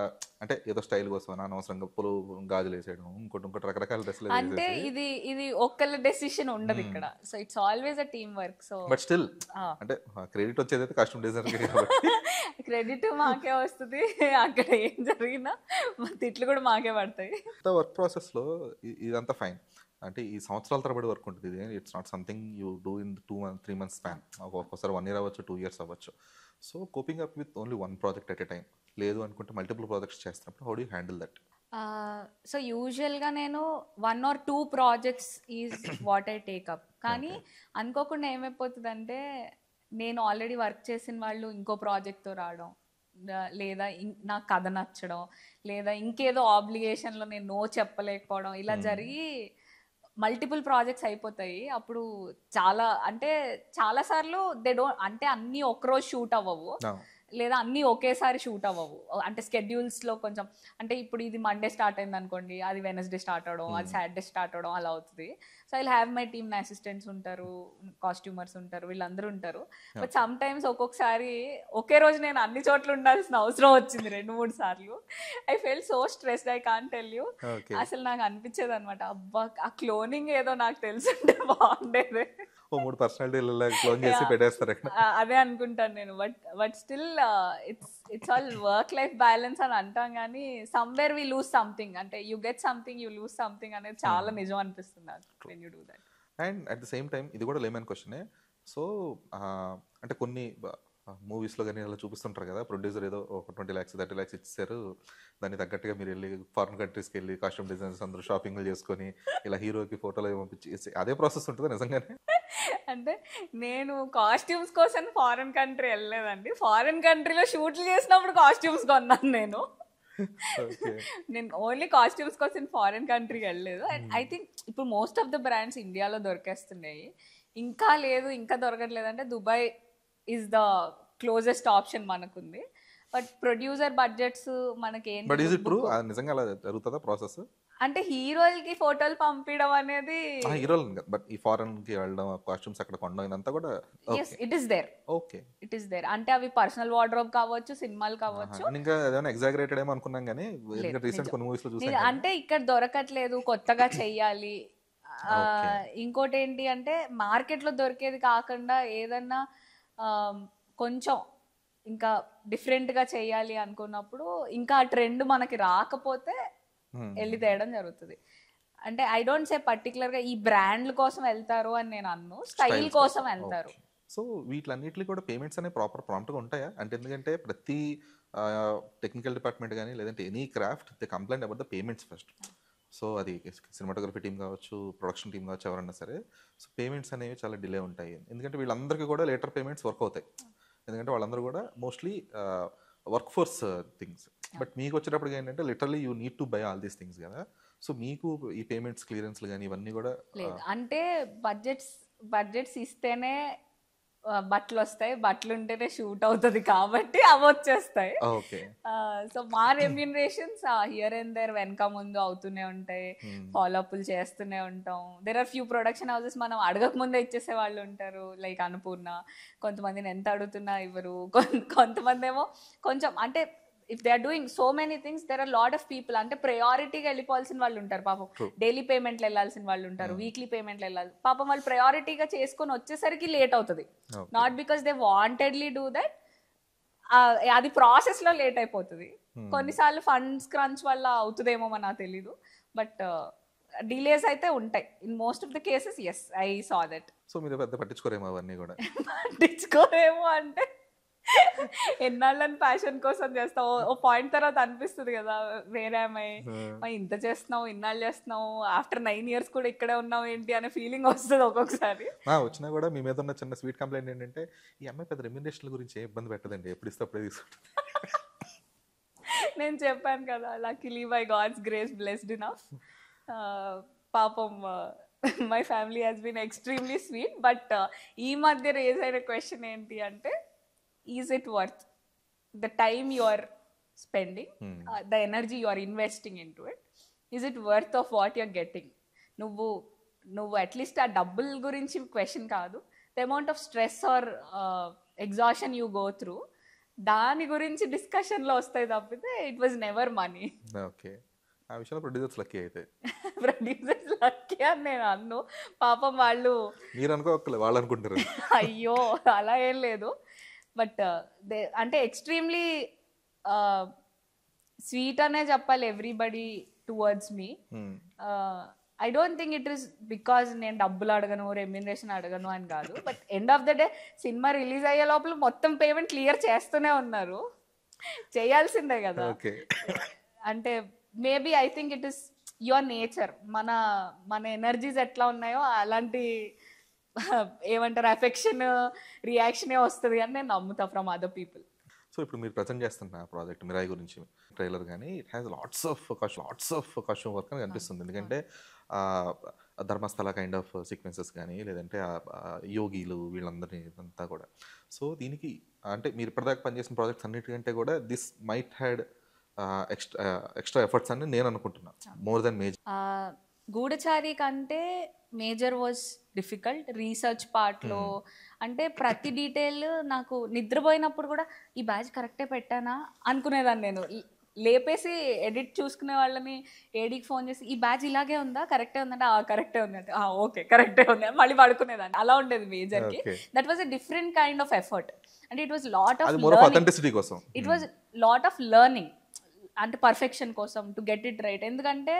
అంటే ఏదో స్టైల్ కోసం అని అనవసరంగా పొలు గాజులు వేసేయడం, ఇంకోటి రకరకాల డ్రెస్సులు అంటే వేసేసి. ఇది ఇది ఒక్కళ్ళ డెసిషన్ ఉండదు ఇక్కడ. So it's always a team work. So but still అంటే క్రెడిట్ వచ్చేదైతే కాస్ట్యూమ్ డిజైనర్ కాబట్టి క్రెడిట్ మాకే వస్తుంది, అక్కడ ఏం జరిగినా తిట్లు కూడా మాకే పడతాయి. వర్క్ ప్రాసెస్లో ఇదంతా ఫైన్. అంటే ఈ సంవత్సరాల తరబడి వర్క్ ఉంటుంది. ఇది it's not something you do in 2-3 months span. ఒక్కొక్కసారి 1 year అవ్వచ్చు, 2 years అవ్వచ్చు. So coping up with only 1 project at a time, లేదు అనుకుంటే మల్టిపుల్ ప్రాజెక్ట్స్ చేస్తున్నప్పుడు how do handle that? So యూజువల్గా నేను 1 or 2 projects is what I take up. కానీ అనుకోకుండా ఏమైపోతుందంటే నేను ఆల్రెడీ వర్క్ చేసిన వాళ్ళు ఇంకో ప్రాజెక్ట్తో రావడం, లేదా నాకు కథ నచ్చడం, లేదా ఇంకేదో ఆబ్లిగేషన్లో నేను నో చెప్పలేకపోవడం, ఇలా జరిగి మల్టిపుల్ ప్రాజెక్ట్స్ అయిపోతాయి. అప్పుడు చాలా సార్లు దే డోంట్, అంటే అన్నీ ఒకరోజు షూట్ అవ్వవు, లేదా అన్నీ ఒకేసారి షూట్ అవ్వవు. అంటే స్కెడ్యూల్స్లో కొంచెం, అంటే ఇప్పుడు ఇది మండే స్టార్ట్ అయింది అనుకోండి, అది వెనస్డే స్టార్ట్ అవడం, అది సాటర్డే స్టార్ట్ అవడం అలా అవుతుంది. So I have my team, assistants ఉంటారు, కాస్ట్యూమర్స్ ఉంటారు, వీళ్ళందరూ ఉంటారు. బట్ సమ్ టైమ్స్ ఒక్కొక్కసారి ఒకే రోజు నేను అన్ని చోట్ల ఉండాల్సిన అవసరం వచ్చింది 2-3 సార్లు. I felt so stressed, I can't tell you. అసలు నాకు అనిపించేది అనమాట, అబ్బా ఆ క్లోనింగ్ ఏదో నాకు తెలుసుంటే బాగుండేది. 3 పర్సనాలిటీలు క్లోన్ చేసి పెట్టేస్తారు. అదే అనుకుంటాను నేను. But still it's all work life balance అని అంటాం కానీ సమ్వేర్ వి లూజ్ సంథింగ్. అంటే you get something, you lose something అనేది చాలా నిజం అనిపిస్తుంది నాకు when you do that. And at the same time ఇది కూడా లేమన్ క్వశ్చనే. సో అంటే కొన్ని మూవీస్లో కానీ అలా చూపిస్తుంటారు కదా, ప్రొడ్యూసర్ ఏదో ఒక 20 lakhs 30 lakhs ఇచ్చారు, దాన్ని తగ్గట్టుగా మీరు వెళ్ళి ఫారిన్ కంట్రీస్కి వెళ్ళి కాస్ట్యూమ్ డిజైనర్స్ అందరూ షాపింగ్లు చేసుకొని ఇలా హీరోకి ఫోటోలు పంపించి అదే ప్రాసెస్ ఉంటుంది నిజంగానే? అంటే నేను కాస్ట్యూమ్స్ కోసం ఫారిన్ కంట్రీ వెళ్ళలేదండి. ఫారిన్ కంట్రీలో షూట్లు చేసినప్పుడు కాస్ట్యూమ్స్ కొన్నాను నేను. నేను ఓన్లీ కాస్ట్యూమ్స్ కోసం ఫారిన్ కంట్రీకి వెళ్ళలేదు. అండ్ ఐ థింక్ ఇప్పుడు మోస్ట్ ఆఫ్ ద బ్రాండ్స్ ఇండియాలో దొరికేస్తున్నాయి. ఇంకా లేదు, ఇంకా దొరకట్లేదు అంటే Dubai is the closest option మనకుంది. బట్ ప్రొడ్యూసర్ బడ్జెట్స్ మనకి నిజంగా అలా జరుగుతుందా ప్రాసెస్? అంటే హీరోలకి ఫోటోలు పంపించడం అనేది, హీరోలు బట్ ఈ ఫారెన్ కి వెళ్ళడం, కాస్ట్యూమ్స్ అక్కడ కొనడం ఇదంతా కూడా it is there. Okay, it is there. అంటే అవి పర్సనల్ వార్డ్రోబ్ కావచ్చు, సినిమాలు కావచ్చు. ఇంకా ఏదైనా ఎగ్జాగరేటెడ్ ఏమో అనుకున్నాం కానీ రీసెంట్ కొన్ని మూవీస్ లో చూసాం. అంటే ఇక్కడ దొరకట్లేదు, కొత్తగా చెయ్యాలి. ఇంకోటి ఏంటి అంటే మార్కెట్ లో దొరికేది కాకుండా ఏదన్నా కొంచెం ఇంకా డిఫరెంట్ గా చెయ్యాలి అనుకున్నప్పుడు, ఇంకా ఆ ట్రెండ్ మనకి రాకపోతే వెళ్ళి తేయడం జరుగుతుంది. అంటే ఐ డోంట్ సే పర్టికులర్ గా ఈ బ్రాండ్ల కోసం వెళ్తారు అని నేను అన్ను, స్టైల్ కోసం వెళ్తారు. సో వీటిలన్నిటికీ కూడా పేమెంట్స్ అనేవి ప్రాంప్ట్గా ఉంటాయా? అంటే ఎందుకంటే ప్రతి టెక్నికల్ డిపార్ట్మెంట్ కానీ లేదంటే any craft they complaint about the payments first. So అది సినిమాటోగ్రఫీ టీం కావచ్చు, ప్రొడక్షన్ టీం కావచ్చు, ఎవరన్నా సరే. సో పేమెంట్స్ అనేవి చాలా డిలే ఉంటాయి. ఎందుకంటే వీళ్ళందరికీ కూడా లేటర్ పేమెంట్స్ వర్క్ అవుతాయి, ఎందుకంటే వాళ్ళందరూ కూడా mostly work force things. But మీకు వచ్చేటప్పుడు ఏంటంటే literally you need to buy all these things కదా. సో మీకు ఈ పేమెంట్స్ క్లియరెన్స్లు కానీ ఇవన్నీ కూడా లేదు. అంటే బడ్జెట్స్ ఇస్తేనే బట్టలు వస్తాయి, బట్టలు ఉంటేనే షూట్ అవుతుంది, కాబట్టి అవి వచ్చేస్తాయి. సో మా రెమ్యూనరేషన్స్ హియర్ అండ్ దేర్ వెనక ముందు అవుతూనే ఉంటాయి, ఫాలోఅప్లు చేస్తూనే ఉంటాం. There are few production houses మనం అడగక ముందే ఇచ్చేసే వాళ్ళు ఉంటారు, లైక్ అన్నపూర్ణ. కొంతమందిని ఎంత అడుగుతున్నా ఇవ్వరు, కొంతమంది ఏమో కొంచెం అంటే if they are doing so many things there are lot of people. అంటే ప్రయారిటీగా వెళ్ళిపోవాల్సిన వాళ్ళు ఉంటారు పాపం, డైలీ పేమెంట్లు వెళ్ళాల్సిన వాళ్ళు ఉంటారు, వీక్లీ పేమెంట్లు వెళ్ళాలి పాపం. వాళ్ళు ప్రయారిటీగా చేసుకొని వచ్చేసరికి లేట్ అవుతుంది, not because they wantedly do that, అది ప్రాసెస్ లో లేట్ అయిపోతుంది. కొన్నిసార్లు ఫండ్స్ క్రంచ్ వల్ల అవుతుందేమో నాకు తెలీదు, బట్ డిలేస్ అయితే ఉంటాయి. In most of the cases as I saw that. So మీరు పెద్ద పట్టించుకోరేమో అవన్నీ కూడా? పట్టించుకోరేమో అంటే ఎన్నాళ్ళని ప్యాషన్ కోసం చేస్తావు, ఓ పాయింట్ తర్వాత అనిపిస్తుంది కదా వేరే అమ్మాయి ఇంత చేస్తున్నావు, ఇన్నాళ్ళు చేస్తున్నావు, ఆఫ్టర్ 9 years కూడా ఇక్కడే ఉన్నావు ఏంటి అనే ఫీలింగ్ వస్తుంది ఒక్కొక్కసారి. వచ్చినా కూడా మీ మీద ఉన్న చిన్న స్వీట్ కంప్లైంట్ ఏంటంటే ఈ అమ్మాయి పెద్ద రెమ్యునరేషన్ గురించి ఏ ఇబ్బంది పెట్టదండి, ఎప్పుడు ఇస్తే అప్పుడే తీసుకుంటుంది. నేను చెప్పాను కదా, luckily by God's grace blessed enough. పాపం my family has been extremely sweet. But ఈ మధ్య రేజ్ అయిన క్వశ్చన్ ఏంటి అంటే, is it worth the time you are spending, the energy you are investing in to it, is it worth of what you are getting? నువ్వు at least ఆ డబ్బుల గురించి question కాదు, the amount of stress or exhaustion you go through, దాని గురించి డిస్కషన్లో వస్తాయి తప్పితే it was never money. Okay, ఆ విషయంలో ప్రొడ్యూసర్స్ లక్కీ అయితే. ప్రొడ్యూసర్స్ లక్కీ అని నేను అన్ను, పాపం వాళ్ళు మీరు అనుకోకలే, వాళ్ళు అనుకుంటారు. అయ్యో అలా ఏం లేదు. బట్ అంటే ఎక్స్ట్రీమ్లీ స్వీట్ అనే చెప్పాలి everybody towards me. I don't think it is because నేను డబ్బులు అడగను, రెమ్యునరేషన్ అడగను అని కాదు. But end of the day cinema release అయ్యే లోపల మొత్తం పేమెంట్ క్లియర్ చేస్తూనే ఉన్నారు, చేయాల్సిందే కదా. అంటే maybe I think it is your nature. మన ఎనర్జీస్ ఎట్లా ఉన్నాయో అలాంటి ఏమంటారు అఫెక్షన్ రియాక్షనే వస్తుంది అని నేను నమ్ముతా ఫ్రమ్ అదర్ పీపుల్. సో ఇప్పుడు మీరు ప్రజెంట్ చేస్తున్న ప్రాజెక్ట్ మిరాయి గురించి ట్రైలర్ కానీ it has lots of costume work అని కనిపిస్తుంది. ఎందుకంటే ధర్మస్థల కైండ్ ఆఫ్ సీక్వెన్సెస్ కానీ, లేదంటే యోగిలు వీళ్ళందరినీ అంతా కూడా. సో దీనికి అంటే మీరు ఇప్పటిదాకా పనిచేసిన ప్రాజెక్ట్స్ అన్నిటికంటే కూడా this might had extra efforts అని నేను అనుకుంటున్నాను, మోర్ దెన్ మేజర్. గూఢచారి కంటే మేజర్ వాజ్ డిఫికల్ట్ రీసెర్చ్ పార్ట్లో. అంటే ప్రతి డీటెయిల్ నాకు నిద్రపోయినప్పుడు కూడా ఈ బ్యాచ్ కరెక్టే పెట్టానా అనుకునేదాన్ని. నేను లేపేసి ఎడిట్ చూసుకునే వాళ్ళని ఏడీకి ఫోన్ చేసి ఈ బ్యాచ్ ఇలాగే ఉందా, కరెక్టే ఉందంటే కరెక్టే ఉంది అంటే ఓకే కరెక్టే ఉంది అని మళ్ళీ పడుకునేదాన్ని. అలా ఉండేది మేజర్కి. That was a different kind of effort. అంటే it was lot of learning. It was lot of learning అంటే పర్ఫెక్షన్ కోసం టు గెట్ ఇట్ రైట్. ఎందుకంటే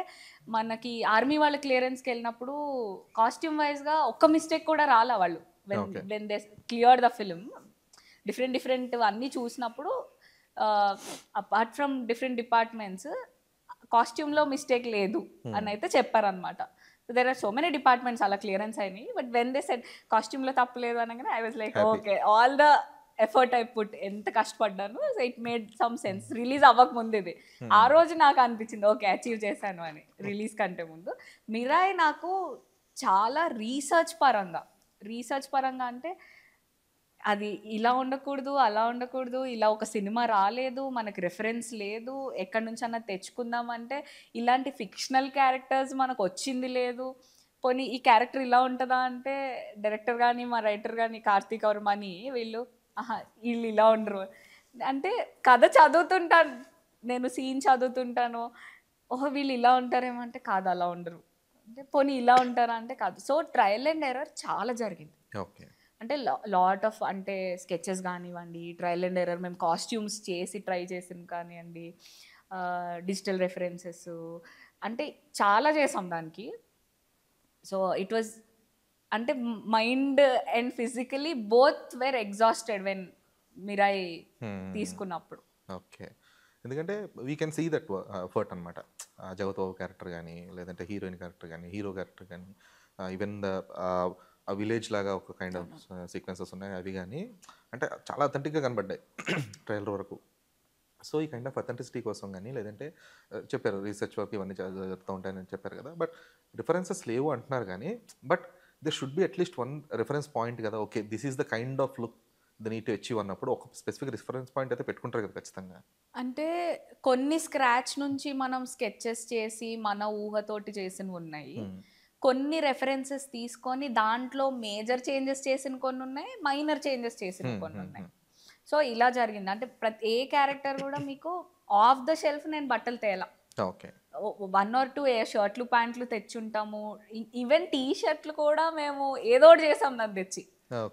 మనకి ఆర్మీ వాళ్ళ క్లియరెన్స్కి వెళ్ళినప్పుడు కాస్ట్యూమ్ వైజ్గా ఒక్క మిస్టేక్ కూడా రాలా వాళ్ళు. When they clear the film different అన్నీ చూసినప్పుడు అపార్ట్ ఫ్రమ్ డిఫరెంట్ డిపార్ట్మెంట్స్ కాస్ట్యూమ్లో మిస్టేక్ లేదు అని అయితే చెప్పారనమాట. There are so many departments అలా క్లియరెన్స్ అయినాయి. బట్ వెన్ దే సెడ్ కాస్ట్యూమ్లో తప్పలేదు అనగానే I was like okay, all the effort I put, ఎంత కష్టపడ్డాను, so it made some sense. Release అవ్వక ముందు ఇది ఆ రోజు నాకు అనిపించింది ఓకే అచీవ్ చేశాను అని. రిలీజ్ కంటే ముందు మిరాయి నాకు చాలా రీసెర్చ్ పరంగా అంటే అది ఇలా ఉండకూడదు, అలా ఉండకూడదు, ఇలా ఒక సినిమా రాలేదు, మనకి రెఫరెన్స్ లేదు, ఎక్కడి నుంచి అన్నా తెచ్చుకుందామంటే ఇలాంటి ఫిక్షనల్ క్యారెక్టర్స్ మనకు వచ్చింది లేదు, పోనీ ఈ క్యారెక్టర్ ఇలా ఉంటుందా అంటే డైరెక్టర్ కానీ మా రైటర్ కానీ కార్తీక్ వర్మని వీళ్ళు ఇలా ఉండరు. అంటే కథ చదువుతుంటాను నేను, సీన్ చదువుతుంటాను, వీళ్ళు ఇలా ఉంటారేమో అంటే కాదు అలా ఉండరు, అంటే పోనీ ఇలా ఉంటారా అంటే కాదు. సో ట్రయల్ అండ్ ఎర్రర్ చాలా జరిగింది. ఓకే, అంటే లాట్ ఆఫ్ అంటే స్కెచెస్ కానివ్వండి, ట్రయల్ అండ్ ఎర్రర్, మేము కాస్ట్యూమ్స్ చేసి ట్రై చేసింది కానివ్వండి, డిజిటల్ రెఫరెన్సెస్, అంటే చాలా చేసాం దానికి. సో ఇట్ వాజ్ అంటే mind and physically both were exhausted when Mirai తీసుకున్నప్పుడు. ఓకే, ఎందుకంటే we can see that effort అనమాట. జగత్ బాబు క్యారెక్టర్ కానీ, లేదంటే హీరోయిన్ క్యారెక్టర్ కానీ, హీరో క్యారెక్టర్ కానీ, ఈవెన్ ద విలేజ్ లాగా ఒక కైండ్ ఆఫ్ సీక్వెన్సెస్ ఉన్నాయి, అవి కానీ అంటే చాలా అథెంటిక్గా కనబడ్డాయి ట్రైలర్ వరకు. సో ఈ కైండ్ ఆఫ్ అథెంటిసిటీ కోసం కానీ, లేదంటే చెప్పారు రీసెర్చ్ వర్క్ ఇవన్నీ జరుగుతూ ఉంటాయని చెప్పారు కదా. బట్ రిఫరెన్సెస్ లేవు అంటున్నారు కానీ, but they should be at least one reference point కదా. Okay, this is the kind of look the need to achieve అన్నప్పుడు ఒక స్పెసిఫిక్ రిఫరెన్స్ పాయింట్ అయితే పెట్టుకుంటారు కదా ఖచ్చితంగా. అంటే కొన్ని స్క్రాచ్ నుంచి మనం స్కెచెస్ చేసి మన ఊహతోటి చేసినవి ఉన్నాయి, కొన్ని రెఫరెన్సెస్ తీసుకొని దాంట్లో మేజర్ చేంజెస్ చేసిన కొన్ని ఉన్నాయి, మైనర్ చేంజెస్ చేసిన కొన్ని ఉన్నాయి. సో ఇలా జరిగింది. అంటే ఏ క్యారెక్టర్ కూడా మీకు ఆఫ్ ద షెల్ఫ్ నేను బట్టలు తేలా. ఓకే, 1 or 2 షర్ట్లు ప్యాంట్లు తెచ్చుంటాము. ఈవెన్ టీ షర్ట్లు కూడా మేము ఏదో ఒకటి చేసాం దాన్ని తెచ్చి.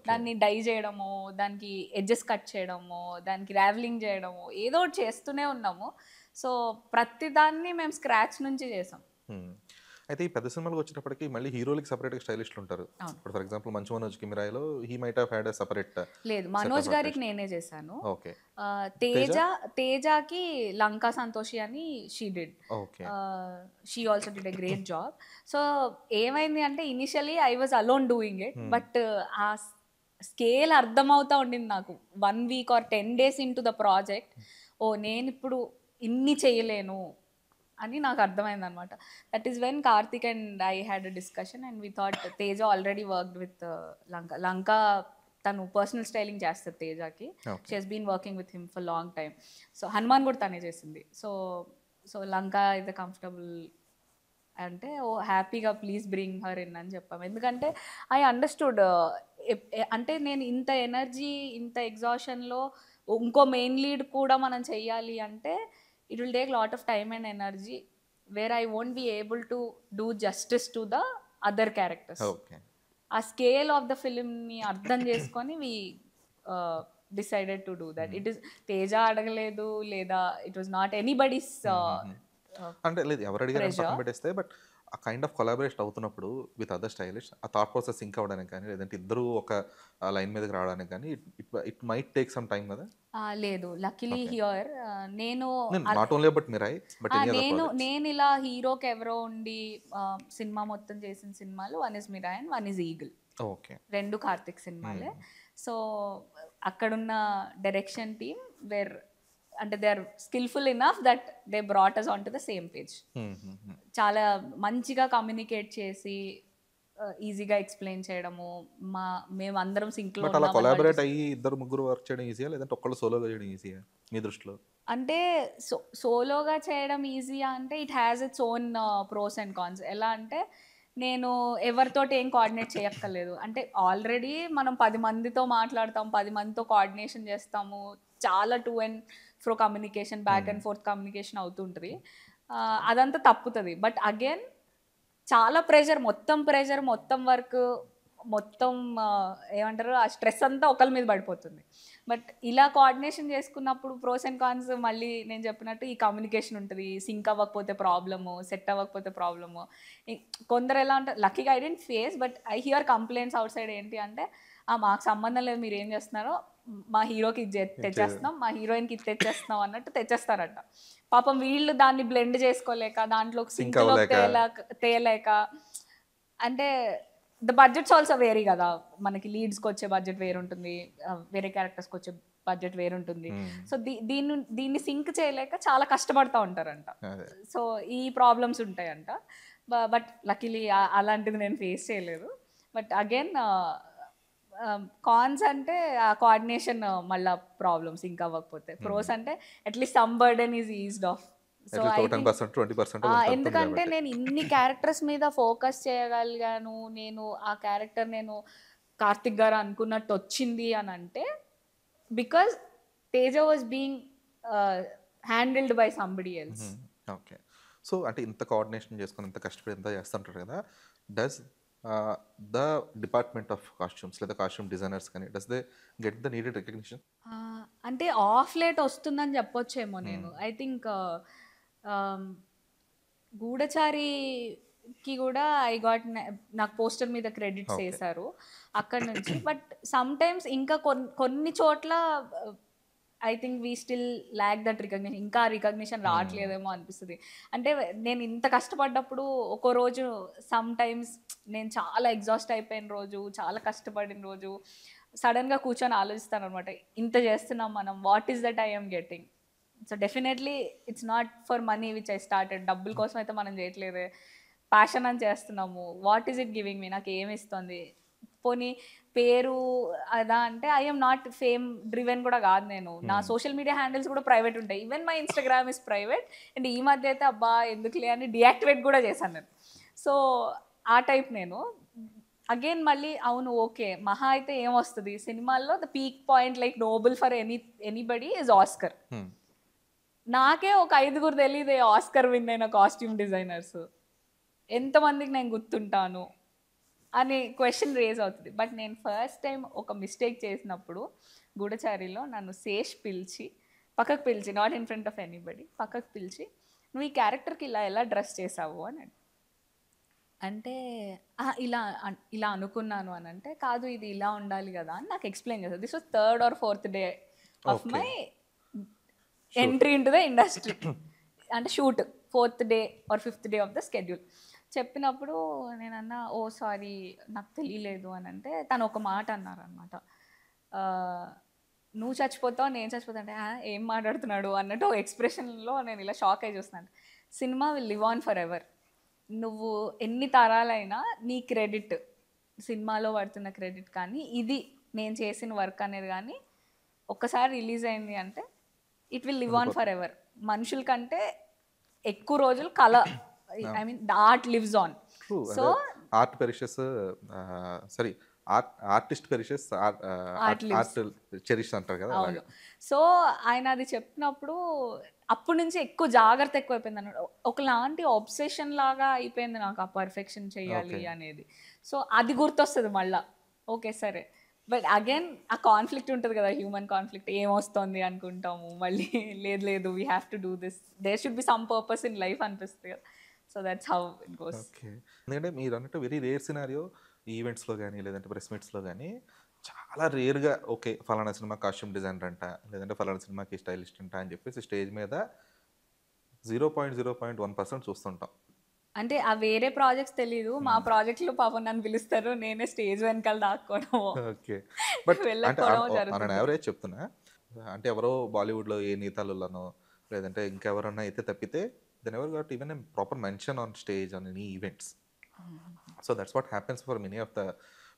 దాన్ని డై చేయడము, దానికి ఎడ్జెస్ కట్ చేయడము, దానికి రావెలింగ్ చేయడము, ఏదో ఒకటి చేస్తూనే ఉన్నాము. సో ప్రతి దాన్ని మేము స్క్రాచ్ నుంచి చేసాం. అయితే ఈ పెద్ద సినిమాలకు వచ్చేటప్పటికి మళ్ళీ హీరోలకి సెపరేట్గా స్టైలిస్టులు ఉంటారు. అవును. ఇప్పుడు ఫర్ ఎగ్జాంపుల్ మంచు మనోజ్ కిమిరాయిలో he might have had a separate లేదు, మనోజ్ గారికి నేనే చేశాను. ఓకే. తేజకి లంకా సంతోషి అని she did. Okay. She also did a great job. So ఏమైంది అంటే initially I was alone doing it, but ఆ స్కేల్ అర్థమవుతా ఉండింది నాకు 1 week or 10 days into the project. ఓ నేను ఇప్పుడు ఇన్ని చేయలేను అని నాకు అర్థమైంది అనమాట. That is when Karthik and I had a discussion and we thought Teja already worked with Lanka తను పర్సనల్ స్టైలింగ్ చేస్తుంది తేజకి. She has been working with him for long time. So Hanuman కూడా తనే చేసింది. సో లంకా ఇస్ కంఫర్టబుల్ అంటే ఓ హ్యాపీగా ప్లీజ్ బ్రింగ్ హర్ ఇన్ అని చెప్పాము. ఎందుకంటే ఐ అండర్స్టూడ్ అంటే నేను ఇంత ఎనర్జీ ఇంత ఎగ్జాషన్లో ఇంకో మెయిన్ లీడ్ కూడా మనం చెయ్యాలి అంటే it will take lot of time and energy where I won't be able to do justice to the other characters. ఆ స్కేల్ ఆఫ్ ద ఫిలింని అర్థం చేసుకొని we decided to do that. It is Teja అడగలేదు లేదా ఇట్ వాజ్ నాట్ ఎనీబడీస్ అంటే లేదు ఎవరు అడిగారు పక్కన పెట్టేస్తే, బట్ ఆ కైండ్ ఆఫ్ కొలాబరేషన్ అవుతున్నప్పుడు విత్ అదర్ స్టైలిష్ ఆ థాట్ ప్రాసెస్ సింక్ అవ్వడానికి కానీ లేదంటే ఇద్దరు ఒక లైన్ మీదకి రావడానికి కానీ it might take some time కదా. లేదు, లక్కీలీ హియర్ నేను not only about Mirai but నేను ఇలా హీరోకి ఎవరో ఉండి సినిమా మొత్తం చేసిన సినిమాలు one is Mirai and one is Eagle. Okay, 2 Karthik సినిమాలే. సో అక్కడున్న డైరెక్షన్ టీమ్ వేర్ అంటే they are skillful enough that they brought us onto the same page. చాలా మంచిగా కమ్యూనికేట్ చేసి ఈజీగా ఎక్స్ప్లెయిన్ చేయడము, మేము అందరం సింక్ లో కొలాబరేట్ అయ్యి ఇద్దరు ముగ్గురు వర్క్ చేయడం ఈజీయా లేదంటే ఒక్కళ్ళు సోలోగా చేయడం ఈజీయా మీ దృష్టిలో? అంటే సోలోగా చేయడం ఈజీయా అంటే it has its own pros and cons. ఎలా అంటే నేను ఎవరితోటి ఏం కోఆర్డినేట్ చేయక్కర్లేదు. అంటే ఆల్రెడీ మనం 10 మందితో మాట్లాడతాం, 10 మందితో కోఆర్డినేషన్ చేస్తాము, చాలా to and fro communication, back and fourth communication అవుతుంటుంది. అదంతా తప్పుతుంది. బట్ అగైన్ చాలా ప్రెషర్, మొత్తం వర్క్, మొత్తం ఏమంటారు ఆ స్ట్రెస్ అంతా ఒకరి మీద పడిపోతుంది. బట్ ఇలా కోఆర్డినేషన్ చేసుకున్నప్పుడు ప్రోస్ అండ్ కాన్స్ మళ్ళీ నేను చెప్పినట్టు ఈ కమ్యూనికేషన్ ఉంటుంది. సింక్ అవ్వకపోతే ప్రాబ్లము, సెట్ అవ్వకపోతే ప్రాబ్లము. కొందరు ఎలా ఉంటారు, లక్కీగా I didn't face but I hear complaints outside. ఏంటి అంటే మాకు సంబంధం లేదు మీరు ఏం చేస్తున్నారో, మా హీరోకి ఇది తెచ్చేస్తున్నాం, మా హీరోయిన్కి ఇది తెచ్చేస్తున్నాం అన్నట్టు తెచ్చేస్తారట. పాపం వీళ్ళు దాన్ని బ్లెండ్ చేసుకోలేక దాంట్లో సింక్లో తేలేక, అంటే ద బడ్జెట్స్ ఆల్సో వేరీ కదా. మనకి లీడ్స్కి వచ్చే బడ్జెట్ వేరు ఉంటుంది, వేరే క్యారెక్టర్స్కి వచ్చే బడ్జెట్ వేరుంటుంది. సో దీన్ని సింక్ చేయలేక చాలా కష్టపడుతూ ఉంటారంట. సో ఈ ప్రాబ్లమ్స్ ఉంటాయంట. బట్ లక్కీలీ అలాంటిది నేను ఫేస్ చేయలేదు. బట్ అగైన్ కాన్స్ అంటే ఆ కోఆర్డినేషన్ మళ్ళీ ప్రాబ్లమ్స్ సింక్ అవ్వకపోతే. ప్రోస్ అంటే at least some burden is eased of. So ఎందుకంటే నేను ఇన్ని క్యారెక్టర్స్ మీద ఫోకస్ చేయగలిగాను, నేను ఆ క్యారెక్టర్ నేను కార్తిక్ గారు అనుకున్నట్టు వచ్చింది అని అంటే because Teja was being handled by somebody else. Okay, so అంటే ఇంత కోఆర్డినేషన్ చేసుకుని ఇంత కష్టపడి ఎంత చేస్తుంటారు కదా, does the department of costumes లేదా కాస్ట్యూమ్ డిజైనర్స్ కానీ does they get the needed recognition? అంటే ఆఫ్ లేట్ వస్తుందని చెప్పొచ్చేమో నేను. ఐ థింక్ గూఢచారికి కూడా నాకు పోస్టర్ మీద క్రెడిట్స్ వేశారు అక్కడ నుంచి. బట్ సమ్ టైమ్స్ ఇంకా కొన్ని చోట్ల I think we still lakh that recognition. ఇంకా రికగ్నిషన్ రావట్లేదేమో అనిపిస్తుంది. అంటే నేను ఇంత కష్టపడ్డప్పుడు ఒక్కో రోజు సమ్ టైమ్స్ నేను చాలా ఎగ్జాస్ట్ అయిపోయిన రోజు, చాలా కష్టపడిన రోజు సడన్గా కూర్చొని ఆలోచిస్తాను అనమాట, ఇంత చేస్తున్నాం మనం, what is that I M getting. So definitely it's not for money which I started. డబ్బుల కోసం అయితే మనం చేయట్లేదే, ప్యాషన్ అని చేస్తున్నాము. What is it giving me, నాకు ఏమి ఇస్తుంది. పోనీ పేరు అదా అంటే ఐఎమ్ నాట్ ఫేమ్ డ్రివెన్ కూడా కాదు నేను. నా సోషల్ మీడియా హ్యాండిల్స్ కూడా ప్రైవేట్ ఉంటాయి. Even my Instagram is private. And ఈ మధ్య అయితే అబ్బా ఎందుకులే అని డియాక్టివేట్ కూడా చేశాను నేను. సో ఆ టైప్ నేను. అగైన్ మళ్ళీ అవును ఓకే మహా అయితే ఏమొస్తుంది సినిమాల్లో, the peak point like Nobel for anybody is Oscar. నాకే ఒక 5గురు తెలియదే ఆస్కర్ విన్ అయిన కాస్ట్యూమ్ డిజైనర్స్, ఎంతమందికి నేను గుర్తుంటాను అనే క్వశ్చన్ రేజ్ అవుతుంది. బట్ నేను ఫస్ట్ టైం ఒక మిస్టేక్ చేసినప్పుడు గూఢచారిలో నన్ను శేష్ పక్కకు పిలిచి, not in front of anybody, పక్కకు పిలిచి నువ్వు ఈ క్యారెక్టర్కి ఇలా ఎలా డ్రెస్ చేసావు అని. అంటే ఇలా ఇలా అనుకున్నాను అని అంటే, కాదు ఇది ఇలా ఉండాలి కదా అని నాకు ఎక్స్ప్లెయిన్ చేశారు. This was third or fourth day of Okay. My entry into the industry. అంటే shoot fourth day or fifth day of the schedule. చెప్పినప్పుడు నేనన్నా, ఓ సారీ నాకు తెలియలేదు అని అంటే, తను ఒక మాట అన్నారనమాట. నువ్వు చచ్చిపోతావు నేను చచ్చిపోతా అంటే, ఏం మాట్లాడుతున్నాడు అన్నట్టు ఎక్స్ప్రెషన్లో నేను ఇలా షాక్ అయి చూస్తున్నాను. Cinema will live on for ever. నువ్వు ఎన్ని తరాలైనా నీ క్రెడిట్, సినిమాలో పడుతున్న క్రెడిట్ కానీ ఇది నేను చేసిన వర్క్ అనేది కానీ ఒక్కసారి రిలీజ్ అయింది అంటే it will live on forever. మనుషుల కంటే ఎక్కువ రోజులు కళ, I mean the art lives on. So art perishes, sorry artist perishes, art cherish అంటారు కదా. అవును. సో ఆయన అది చెప్పినప్పుడు అప్పటి నుంచి ఎక్కువ జాగ్రత్త ఎక్కువైపోయింది అన్నాడు. ఒకలాంటి ఆబ్సెషన్ లాగా అయిపోయింది నాకు ఆ పర్ఫెక్షన్ చేయాలి అనేది. సో అది గుర్తొస్తుంది మళ్ళా. ఓకే సరే, బట్ అగైన్ ఆ కాన్ఫ్లిక్ట్ ఉంటుంది కదా, హ్యూమన్ కాన్ఫ్లిక్ట్. ఏమొస్తుంది అనుకుంటాము, మళ్ళీ లేదు లేదు we have to do this, there should be some purpose in life అనిపిస్తుంది కదా. So that's how it goes. Okay. ఎందుకంటే మీరు అన్నట్టు వెరీ రేర్ సినారియో ఈవెంట్స్లో కానీ లేదంటే ప్రెస్ మీట్స్లో కానీ చాలా రేర్గా ఓకే ఫలానా సినిమా కాస్ట్యూమ్ డిజైనర్ అంట, లేదంటే ఫలానా సినిమాకి స్టైలిస్ట్ అంట అని చెప్పేసి స్టేజ్ మీద 0.1% చూస్తుంటాం. అంటే ఆ వేరే ప్రాజెక్ట్స్ తెలీదు, మా ప్రాజెక్ట్లో పాపం నన్ను పిలుస్తారు, నేనే స్టేజ్ వెనకాల దాక్కోవడం ఓకే. బట్ అంటే వెళ్ళకపోవడం ఆన్ జరుగుతుంది. యావరేజ్ చెప్తున్నా, అంటే ఎవరో బాలీవుడ్లో ఏ నీతాలులను లేదంటే ఇంకెవరన్నా అయితే తప్పితే then ever got even a proper mention on stage on any events. So that's what happens for many of the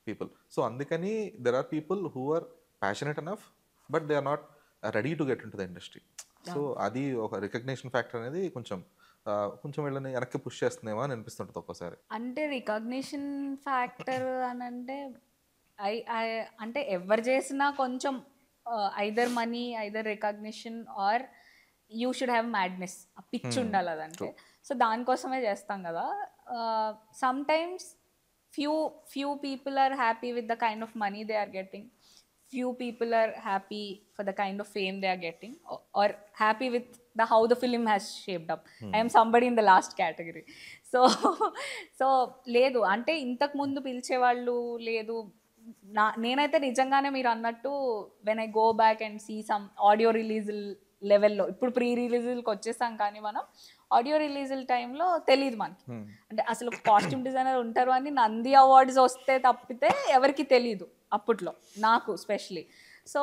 people. So అందుకని there are people who are passionate enough but they are not ready to get into the industry. So అది ఒక recognition factor అనేది కొంచెం వీళ్ళని వెనక్కి push చేస్తుందేమో అని అనిపిస్తుంటుంది ఒక్కోసారి. అంటే రికగ్నిషన్ ఫ్యాక్టర్ అని అంటే అంటే ఎవరు చేసినా కొంచెం either money, either recognition or you should have madness, ఆ పిచ్ ఉండాలి అదంటే. సో దానికోసమే చేస్తాం కదా. Sometimes few people are happy with the kind of money they are getting, few people are happy for the kind of fame they are getting, or happy with the how the film has shaped up. I am somebody in the last category. So లేదు అంటే ఇంతకు ముందు పిలిచేవాళ్ళు లేదు. నేనైతే నిజంగానే మీరు అన్నట్టు when I go back and see some audio release లెవెల్లో, ఇప్పుడు ప్రీ రిలీజ్కి వచ్చేసాం కానీ మనం ఆడియో రిలీజ్ టైంలో తెలియదు మనకి. అంటే అసలు కాస్ట్యూమ్ డిజైనర్ ఉంటారు అని నంది అవార్డ్స్ వస్తే తప్పితే ఎవరికి తెలియదు అప్పట్లో, నాకు స్పెషలీ. సో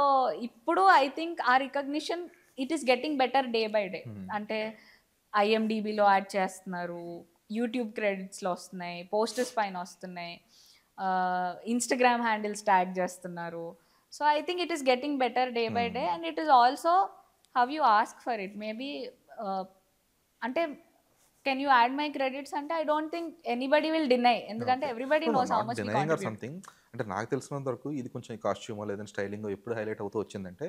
ఇప్పుడు ఐ థింక్ ఆ recognition it is getting better day by day. అంటే ఐఎండిబిలో యాడ్ చేస్తున్నారు, యూట్యూబ్ క్రెడిట్స్లో వస్తున్నాయి, పోస్టర్స్ పైన వస్తున్నాయి, ఇన్స్టాగ్రామ్ హ్యాండిల్స్ ట్యాగ్ చేస్తున్నారు. So I think it is getting better day by day. And it is also how you ask for it. Maybe అంటే can you add my credits అంటే I don't think anybody will deny, ఎందుకంటే everybody knows how much we contribute. Something అంటే నాకు తెలిసినంత వరకు ఇది కొంచెం కాస్ట్యూమో లేదంటే స్టైలింగ్ ఎప్పుడు హైలైట్ అవుతూ వచ్చిందంటే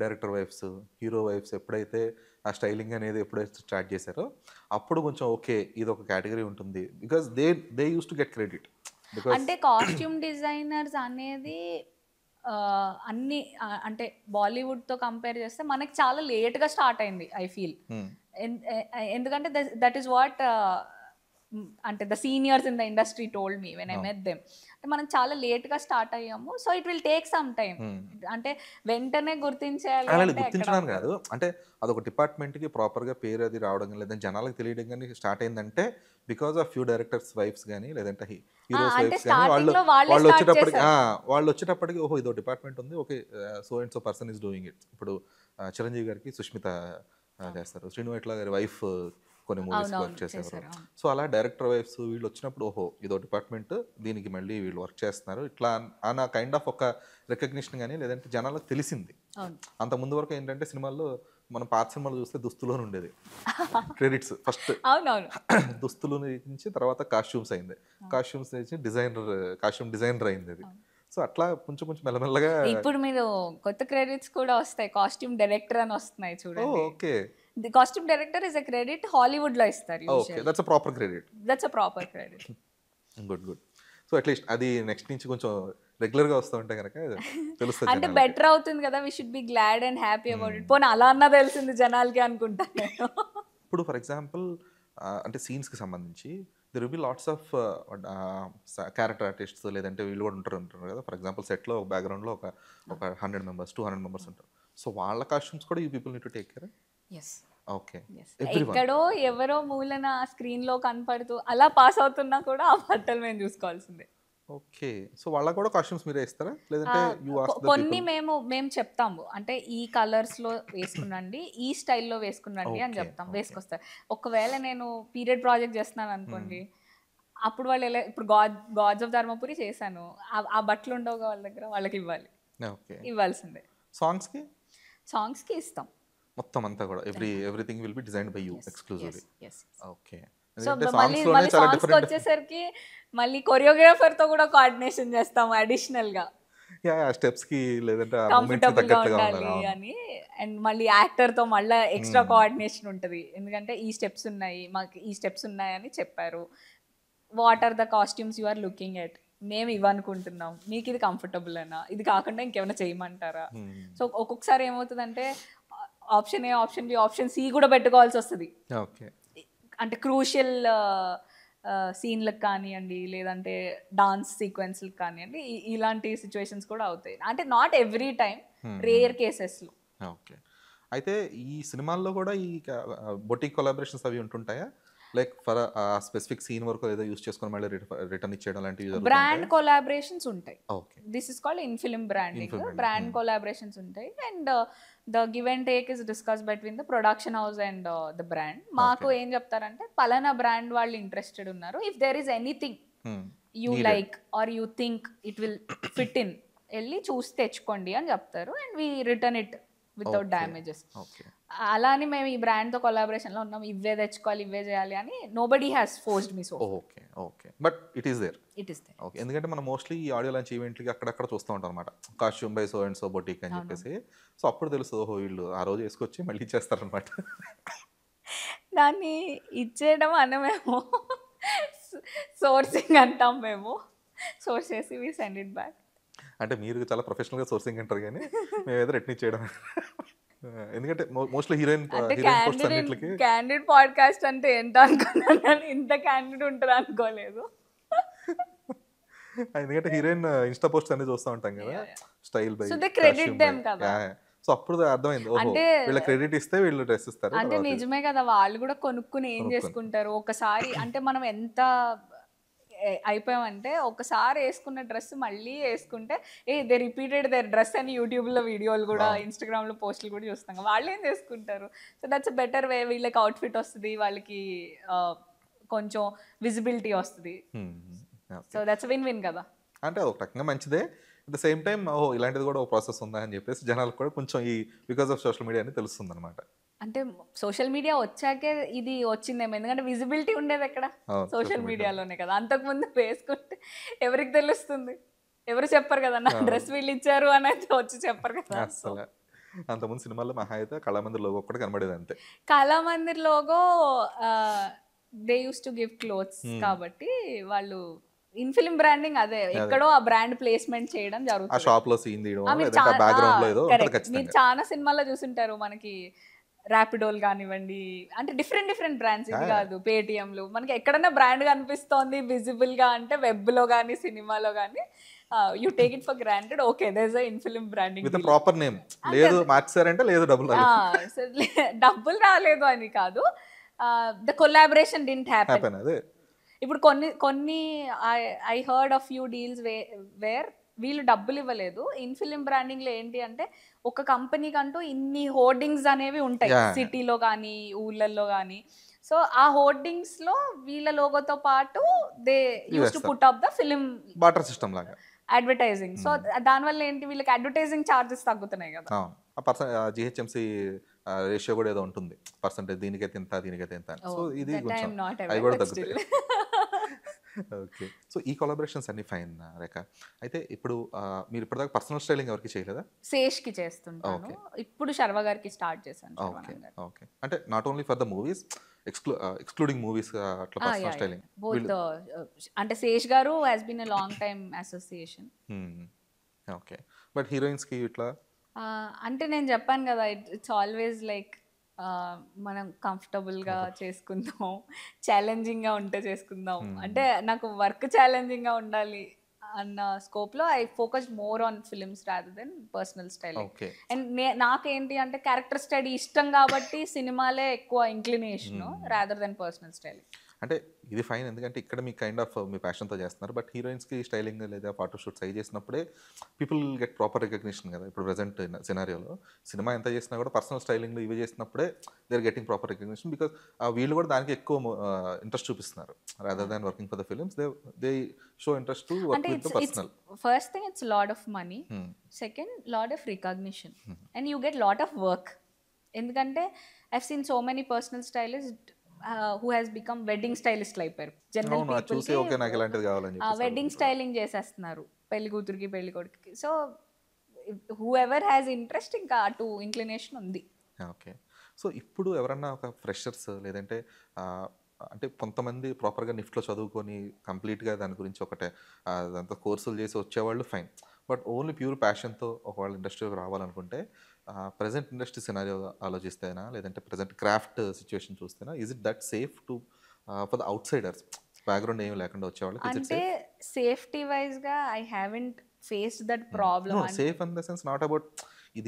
డైరెక్టర్ వైఫ్స్, హీరో వైఫ్స్ ఎప్పుడైతే ఆ స్టైలింగ్ అనేది ఎప్పుడైతే స్టార్ట్ చేశారో అప్పుడు కొంచెం ఓకే ఇది ఒక కేటగిరీ ఉంటుంది. Because they use to get credit. అంటే కాస్ట్యూమ్ డిజైనర్స్ అనేది అన్ని అంటే బాలీవుడ్తో కంపేర్ చేస్తే మనకి చాలా లేట్గా స్టార్ట్ అయింది ఐ ఫీల్. ఎందుకంటే దట్ ఈస్ వాట్ అంటే the seniors in the industry told me when I met them. అంటే మనం చాలా లేట్గా స్టార్ట్ అయ్యాము. So it will take some time. అంటే వెంటనే గుర్తించాలి గుర్తించడానికి కాదు, అంటే అదొక డిపార్ట్మెంట్కి ప్రాపర్గా పేరు అది రావడం కానీ లేదంటే జనాలకు తెలియడం కానీ స్టార్ట్ అయిందంటే because of few directors wives కానీ లేదంటే హీరోస్ వైఫ్స్ కానీ వాళ్ళు వచ్చేటప్పటికి ఓహో ఇదో డిపార్ట్మెంట్ ఉంది, okay so and so person is doing it. ఇప్పుడు చిరంజీవి గారికి సుష్మిత చేస్తారు, శ్రీను వైట్ల గారి వైఫ్ కొన్ని మూవీస్ వర్క్ చేసేవారు. సో అలా డైరెక్టర్ వైఫ్స్ వీళ్ళు వచ్చినప్పుడు ఓహో ఇదో డిపార్ట్మెంట్, దీనికి మళ్ళీ వీళ్ళు వర్క్ చేస్తున్నారు ఇట్లా అన్న కైండ్ ఆఫ్ ఒక రికగ్నిషన్ కానీ లేదంటే జనాలకు తెలిసింది. అంత ముందు వరకు ఏంటంటే సినిమాల్లో మనం పాత సినిమాలు చూస్తే దుస్తులోనే ఉండేది క్రెడిట్స్. ఫస్ట్ దుస్తులు నుంచి తర్వాత కాస్ట్యూమ్స్ అయింది, కాస్ట్యూమ్స్ నుంచి కాస్ట్యూమ్ డిజైనర్ అయింది అది. సో అట్లా కొంచెం మెల్లమెల్లగా ఇప్పుడు మీరు కొత్త క్రెడిట్స్ కూడా వస్తాయి, కాస్ట్యూమ్ డైరెక్టర్ అని వస్తున్నాయి చూడండి. Okay, the costume director is a credit Hollywood లో ఇస్తారు. Okay, that's a proper credit. That's a proper credit. Good. So at least అది నెక్స్ట్ నుంచి కొంచెం రెగ్యులర్ గా వస్తూ ఉంటే కనుక తెలుస్తుంది. అంటే బెటర్ అవుతుంది కదా, we should be glad and happy about it. పోనీ అలా అన్నా తెలిసింది జనాలకి అనుకుంటాను. ఇప్పుడు ఫర్ ఎగ్జాంపుల్ అంటే సీన్స్ కి సంబంధించి there will be lots of character artists లేదంటే వీళ్ళు కూడా ఉంటారు కదా. ఫర్ ఎగ్జాంపుల్ సెట్లో ఒక బ్యాక్గ్రౌండ్లో ఒక 100 మెంబర్స్ 200 మెంబర్స్ ఉంటారు. సో వాళ్ళ కాస్ట్యూమ్స్ కూడా you people need to take care. Yes, okay, ఎక్కడో ఎవరో మూలన స్క్రీన్ లో కనపడుతూ అలా పాస్ అవుతున్నా కూడా ఆ బట్టలు మేము చూసుకోవాల్సిందే. ఓకే, సో వాళ్ళకి కూడా కాస్ట్యూమ్స్ మీరే ఇస్తారా లేదంటే యూ ఆస్క్ ద కొన్ని మేము చెప్తాము, అంటే ఈ కలర్స్ లో వేసుకునండి, ఈ స్టైల్లో వేసుకునండి అని చెప్తాం, వేసుకొస్తారు. ఒకవేళ నేను పీరియడ్ ప్రాజెక్ట్ చేస్తున్నాను అనుకోండి, అప్పుడు వాళ్ళు ఎలా, ఇప్పుడు గాడ్స్ ఆఫ్ ధర్మపురి చేశాను, ఆ బట్టలు ఉండవు వాళ్ళ దగ్గర, వాళ్ళకి ఇవ్వాలి, ఇవ్వాల్సిందే. సాంగ్స్ కి ఇస్తాం మొత్తం అంతా కూడా everything will be designed by you exclusively. Okay, so మళ్ళీ సాంగ్స్ వచ్చేసరికి మళ్ళీ కొరియోగ్రాఫర్ తో కూడా కోఆర్డినేషన్ చేస్తాము అడిషనల్ గా, స్టెప్స్ కి లేదంటే కంఫర్టబుల్ గా ఉండాలి అని. అండ్ మళ్ళీ యాక్టర్ తో మళ్ళీ ఎక్స్ట్రా కోఆర్డినేషన్ ఉంటుంది, ఎందుకంటే ఈ స్టెప్స్ ఉన్నాయి, మాకు ఈ స్టెప్స్ ఉన్నాయని చెప్పారు. What are the costumes you are looking at, మేము ఇవ్వనుకుంటున్నాం, మీకు ఇది కంఫర్టబుల్ అయినా, ఇది కాకుండా ఇంకేమైనా చేయమంటారా. సో ఒక్కొక్కసారి ఏమవుతుందంటే option A, option B, option C కూడా పెట్టుకోవాల్సి వస్తుంది. అంటే క్రూషియల్ సీన్లకు కానివ్వండి, లేదంటే డాన్స్ సీక్వెన్స్లకు కానివ్వండి, ఇలాంటి సిచ్యువేషన్స్ కూడా అవుతాయి. అంటే నాట్ ఎవ్రీ టైం, రేర్ కేసెస్లో. ఓకే, అయితే ఈ సినిమాల్లో కూడా ఈ బొటిక్ కొలాబరేషన్స్ అవి ఉంటుంటాయా? లైక్ ఫర్ స్పెసిఫిక్ సీన్ వరకు ఏదో యూస్ చేసుకొని మళ్ళీ రిటర్న్ ఇచ్చేయడం లాంటివి బ్రాండ్ కొలాబరేషన్స్ ఉంటాయి. Okay, this is called in film branding. Brand collaborations ఉంటాయి and the give and take is discuss between the production house and the brand. మాకు ఏం చెప్తారంటే పలానా బ్రాండ్ వాళ్ళు ఇంట్రెస్టెడ్ ఉన్నారు, if there is anything you like are you think it will fit in, వెళ్ళి చూసి తెచ్చుకోండి అని చెప్తారు and we return it without damages. అలా అని మేము ఈ బ్రాండ్తో కొలాబరేషన్లో ఉన్నాం, ఇవే తెచ్చుకోవాలి, ఇవే చేయాలి అని nobody has forced me. So okay, okay, but it is there. Okay, ఎందుకంటే మనం మోస్ట్లీ ఈ ఆడియో లాంచ్ ఈవెంట్లకి అక్కడక్కడ చూస్తూ ఉంటాం అనమాట, costume by so and so boutique అని చెప్పేసి. సో అప్పుడు తెలుస్తుంది, ఓహో వీళ్ళు ఆ రోజు వేసుకొచ్చి మళ్ళీ ఇచ్చేస్తారనమాట. దాన్ని ఇచ్చేయడం అనమేమో సోర్సింగ్ అంటాం మేము. సోర్స్ చేసి వి సెండ్ ఇట్ బ్యాక్. అంటే మీరు చాలా ప్రొఫెషనల్గా సోర్సింగ్ అంటారు కానీ మేము ఏదో రిటర్న్ ఇచ్చేయడం. ఎందుకంటే మోస్ట్లీ హీరోయిన్ క్యాండిడ్ పాడ్కాస్ట్ అంటే ఏంటో అనుకున్నాను కానీ ఇంత క్యాండిడ్ ఉంటుంది అనుకోలేదు. ఎందుకంటే హీరోయిన్ ఇన్స్టా పోస్ట్ అన్ని చూస్తూ ఉంటాం కదా, style by, so they credit them కదా. సో అప్పుడు అర్థమైంది, ఓహో వీళ్ళ క్రెడిట్ ఇస్తే వీళ్ళు డ్రెస్ ఇస్తారు. అంటే నిజమే కదా, వాళ్ళు కూడా కొనుక్కుని ఏం చేసుకుంటారు ఒకసారి. అంటే మనం ఎంత అయిపోయామంటే ఒకసారి వేసుకున్న డ్రెస్ మళ్ళీ వేసుకుంటే దే రిపీటెడ్ దేర్ డ్రెస్ అని యూట్యూబ్లో వీడియోలు కూడా, ఇన్స్టాగ్రామ్లో పోస్టులు కూడా చూస్తాం. వాళ్ళు ఏం చేసుకుంటారు. సో దట్స్ బెటర్ వే, వీళ్ళకి అవుట్ఫిట్ వస్తుంది, వాళ్ళకి కొంచెం విజిబిలిటీ వస్తుంది. సో దట్స్ విన్ విన్ కదా. అంటే ఒక రకంగా మంచిదే. అట్ ద సేమ్ టైం ఓహో ఇలాంటిది కూడా ఒక ప్రాసెస్ ఉందా అని చెప్పేసి జనాలకు కూడా కొంచెం ఈ బికాస్ ఆఫ్ సోషల్ మీడియా అని తెలుస్తుంది అనమాట. అంటే సోషల్ మీడియా వచ్చాకే ఇది వచ్చిందేమో, ఎందుకంటే విజిబిలిటీ ఉండేది ఎక్కడ, సోషల్ మీడియాలోనే కదా. అంతకుముందు వేసుకుంటే ఎవరికి తెలుస్తుంది, ఎవరు చెప్పరు కదా, నా డ్రెస్ వీళ్ళు ఇచ్చారు అని అయితే వచ్చి చెప్పరు కదా. అసలు అంతకుముందు సినిమాల్లో మహా అయితే కళామందిర్ లోగో ఒక్కటి కనబడేది అంతే. Kalamandir logo they use to give clothes కాబట్టి వాళ్ళు ఇన్ ఫిల్మ్ బ్రాండింగ్ అదే ఎక్కడో ఆ బ్రాండ్ ప్లేస్మెంట్ చేయడం జరుగుతుంది. షాప్ లో సీన్ తీయడం, బ్యాక్గ్రౌండ్ లో ఏదో మీరు చాలా సినిమాల్లో చూసుంటారు, మనకి ర్యాపిడోల్ కానివ్వండి, అంటే డిఫరెంట్ బ్రాండ్స్, ఇది కాదు పేటిఎంలు, మనకి ఎక్కడన్నా బ్రాండ్ కనిపిస్తోంది విజిబుల్ గా అంటే వెబ్ లో కానీ సినిమాలో కానీ you take it for granted. Okay there is a in film branding with proper name. లేదు మార్చారంటే లేదు డబ్బులు రాలేదు అని కాదు, ద కొలాబరేషన్ డిడ్ంట్ హ్యాపెన్. ఇప్పుడు కొన్ని I heard of few deals where వీళ్ళు డబ్బులు ఇవ్వలేదు. ఇన్ ఫిలిం బ్రాండింగ్ లో ఏంటి అంటే ఒక కంపెనీకి అంటూ ఇన్ని హోర్డింగ్స్ అనేవి ఉంటాయి సిటీలో కానీ ఊళ్ళల్లో కానీ. సో ఆ హోర్డింగ్స్ లో వీళ్ళ లోగోతో పాటు they use to put up the film barter system లాగా అడ్వర్టైజింగ్. సో దానివల్ల ఏంటి, వీళ్ళకి అడ్వర్టైజింగ్ ఛార్జెస్ తగ్గుతున్నాయి కదా. జిహెచ్ఎంసీ రేషియో కూడా ఏదో ఉంటుంది, పర్సెంటేజ్ దీనికైతే ఇంత దీనికైతే ఇంత. సో ఇది అవి కూడా తగ్గుతాయి. ఓకే, సో ఈ కొలాబరేషన్స్ అన్ని ఫైన్ రేఖ. అయితే ఇప్పుడు మీరు ఇప్పటిదాకా పర్సనల్ స్టైలింగ్ ఎవరికి చేయలేదా? శేష్కి చేస్తుంటాను, ఇప్పుడు శర్వ గారికి స్టార్ట్ చేశాను. ఓకే, అంటే not only for the movies, excluding movies అట్లా పర్సనల్ స్టైలింగ్ బోత్. అంటే Sesh garu has been a long time association. Okay, but heroines కి ఇట్లా అంటే నేను చెప్పాను కదా, ఇట్స్ ఆల్వేస్ లైక్ మనం కంఫర్టబుల్గా చేసుకుందాం, ఛాలెంజింగ్గా ఉంటే చేసుకుందాం. అంటే నాకు వర్క్ ఛాలెంజింగ్గా ఉండాలి అన్న స్కోప్లో I focus more on films rather than personal styling. Okay. And నాకేంటి అంటే క్యారెక్టర్ స్టడీ ఇష్టం కాబట్టి సినిమాలే ఎక్కువ inclination rather than personal styling. అంటే ఇది ఫైన్, ఎందుకంటే ఇక్కడ మీ కైండ్ ఆఫ్ మీ ప్యాషన్తో చేస్తున్నారు. బట్ హీరోయిన్స్కి స్టైలింగ్ లేదా ఫోటో షూట్స్ అవి చేసినప్పుడే పీపుల్ గెట్ ప్రాపర్ రికగ్నిషన్ కదా. ఇప్పుడు ప్రజెంట్ సినారియోలో సినిమా ఎంత చేసినా కూడా పర్సనల్ స్టైలింగ్లో ఇవి చేసినప్పుడే they are getting proper recognition. Because వీళ్ళు కూడా దానికి ఎక్కువ ఇంట్రెస్ట్ చూపిస్తున్నారు. Rather than working for the films they show interest to work with the personal. First thing it's lot of money, second lot of recognition, and you get lot of work. ఎందుకంటే I have seen so many personal stylist who has become wedding స్టైలిస్ట్లు అయిపోయారు. General చూసి okay నాకు ఇలాంటిది కావాలని చెప్పి wedding styling చేసేస్తున్నారు పెళ్లి కూతురికి పెళ్లి కొడుకుకి. So who ever has interest ఇంకా అటు ఇంక్లినేషన్ ఉంది. ఓకే. సో ఇప్పుడు ఎవరన్నా ఒక ఫ్రెషర్స్ లేదంటే అంటే కొంతమంది ప్రాపర్గా నిఫ్ట్లో చదువుకొని కంప్లీట్గా దాని గురించి ఒకటే అదంతా కోర్సులు చేసి వచ్చేవాళ్ళు ఫైన్. బట్ ఓన్లీ ప్యూర్ ప్యాషన్తో ఒకవేళ ఇండస్ట్రీకి రావాలనుకుంటే ప్రజెంట్ ఇండస్ట్రీ సినారియో ఆలోచిస్తేనా లేదంటే ప్రజెంట్ క్రాఫ్ట్ సిచ్యువేషన్ చూస్తేనా is it that safe to for the outsiders background ఏమి లేకుండా వచ్చేవాళ్ళకి? అంటే సేఫ్టీ వైజ్గా I haven't faced that problem. Safe in the sense not about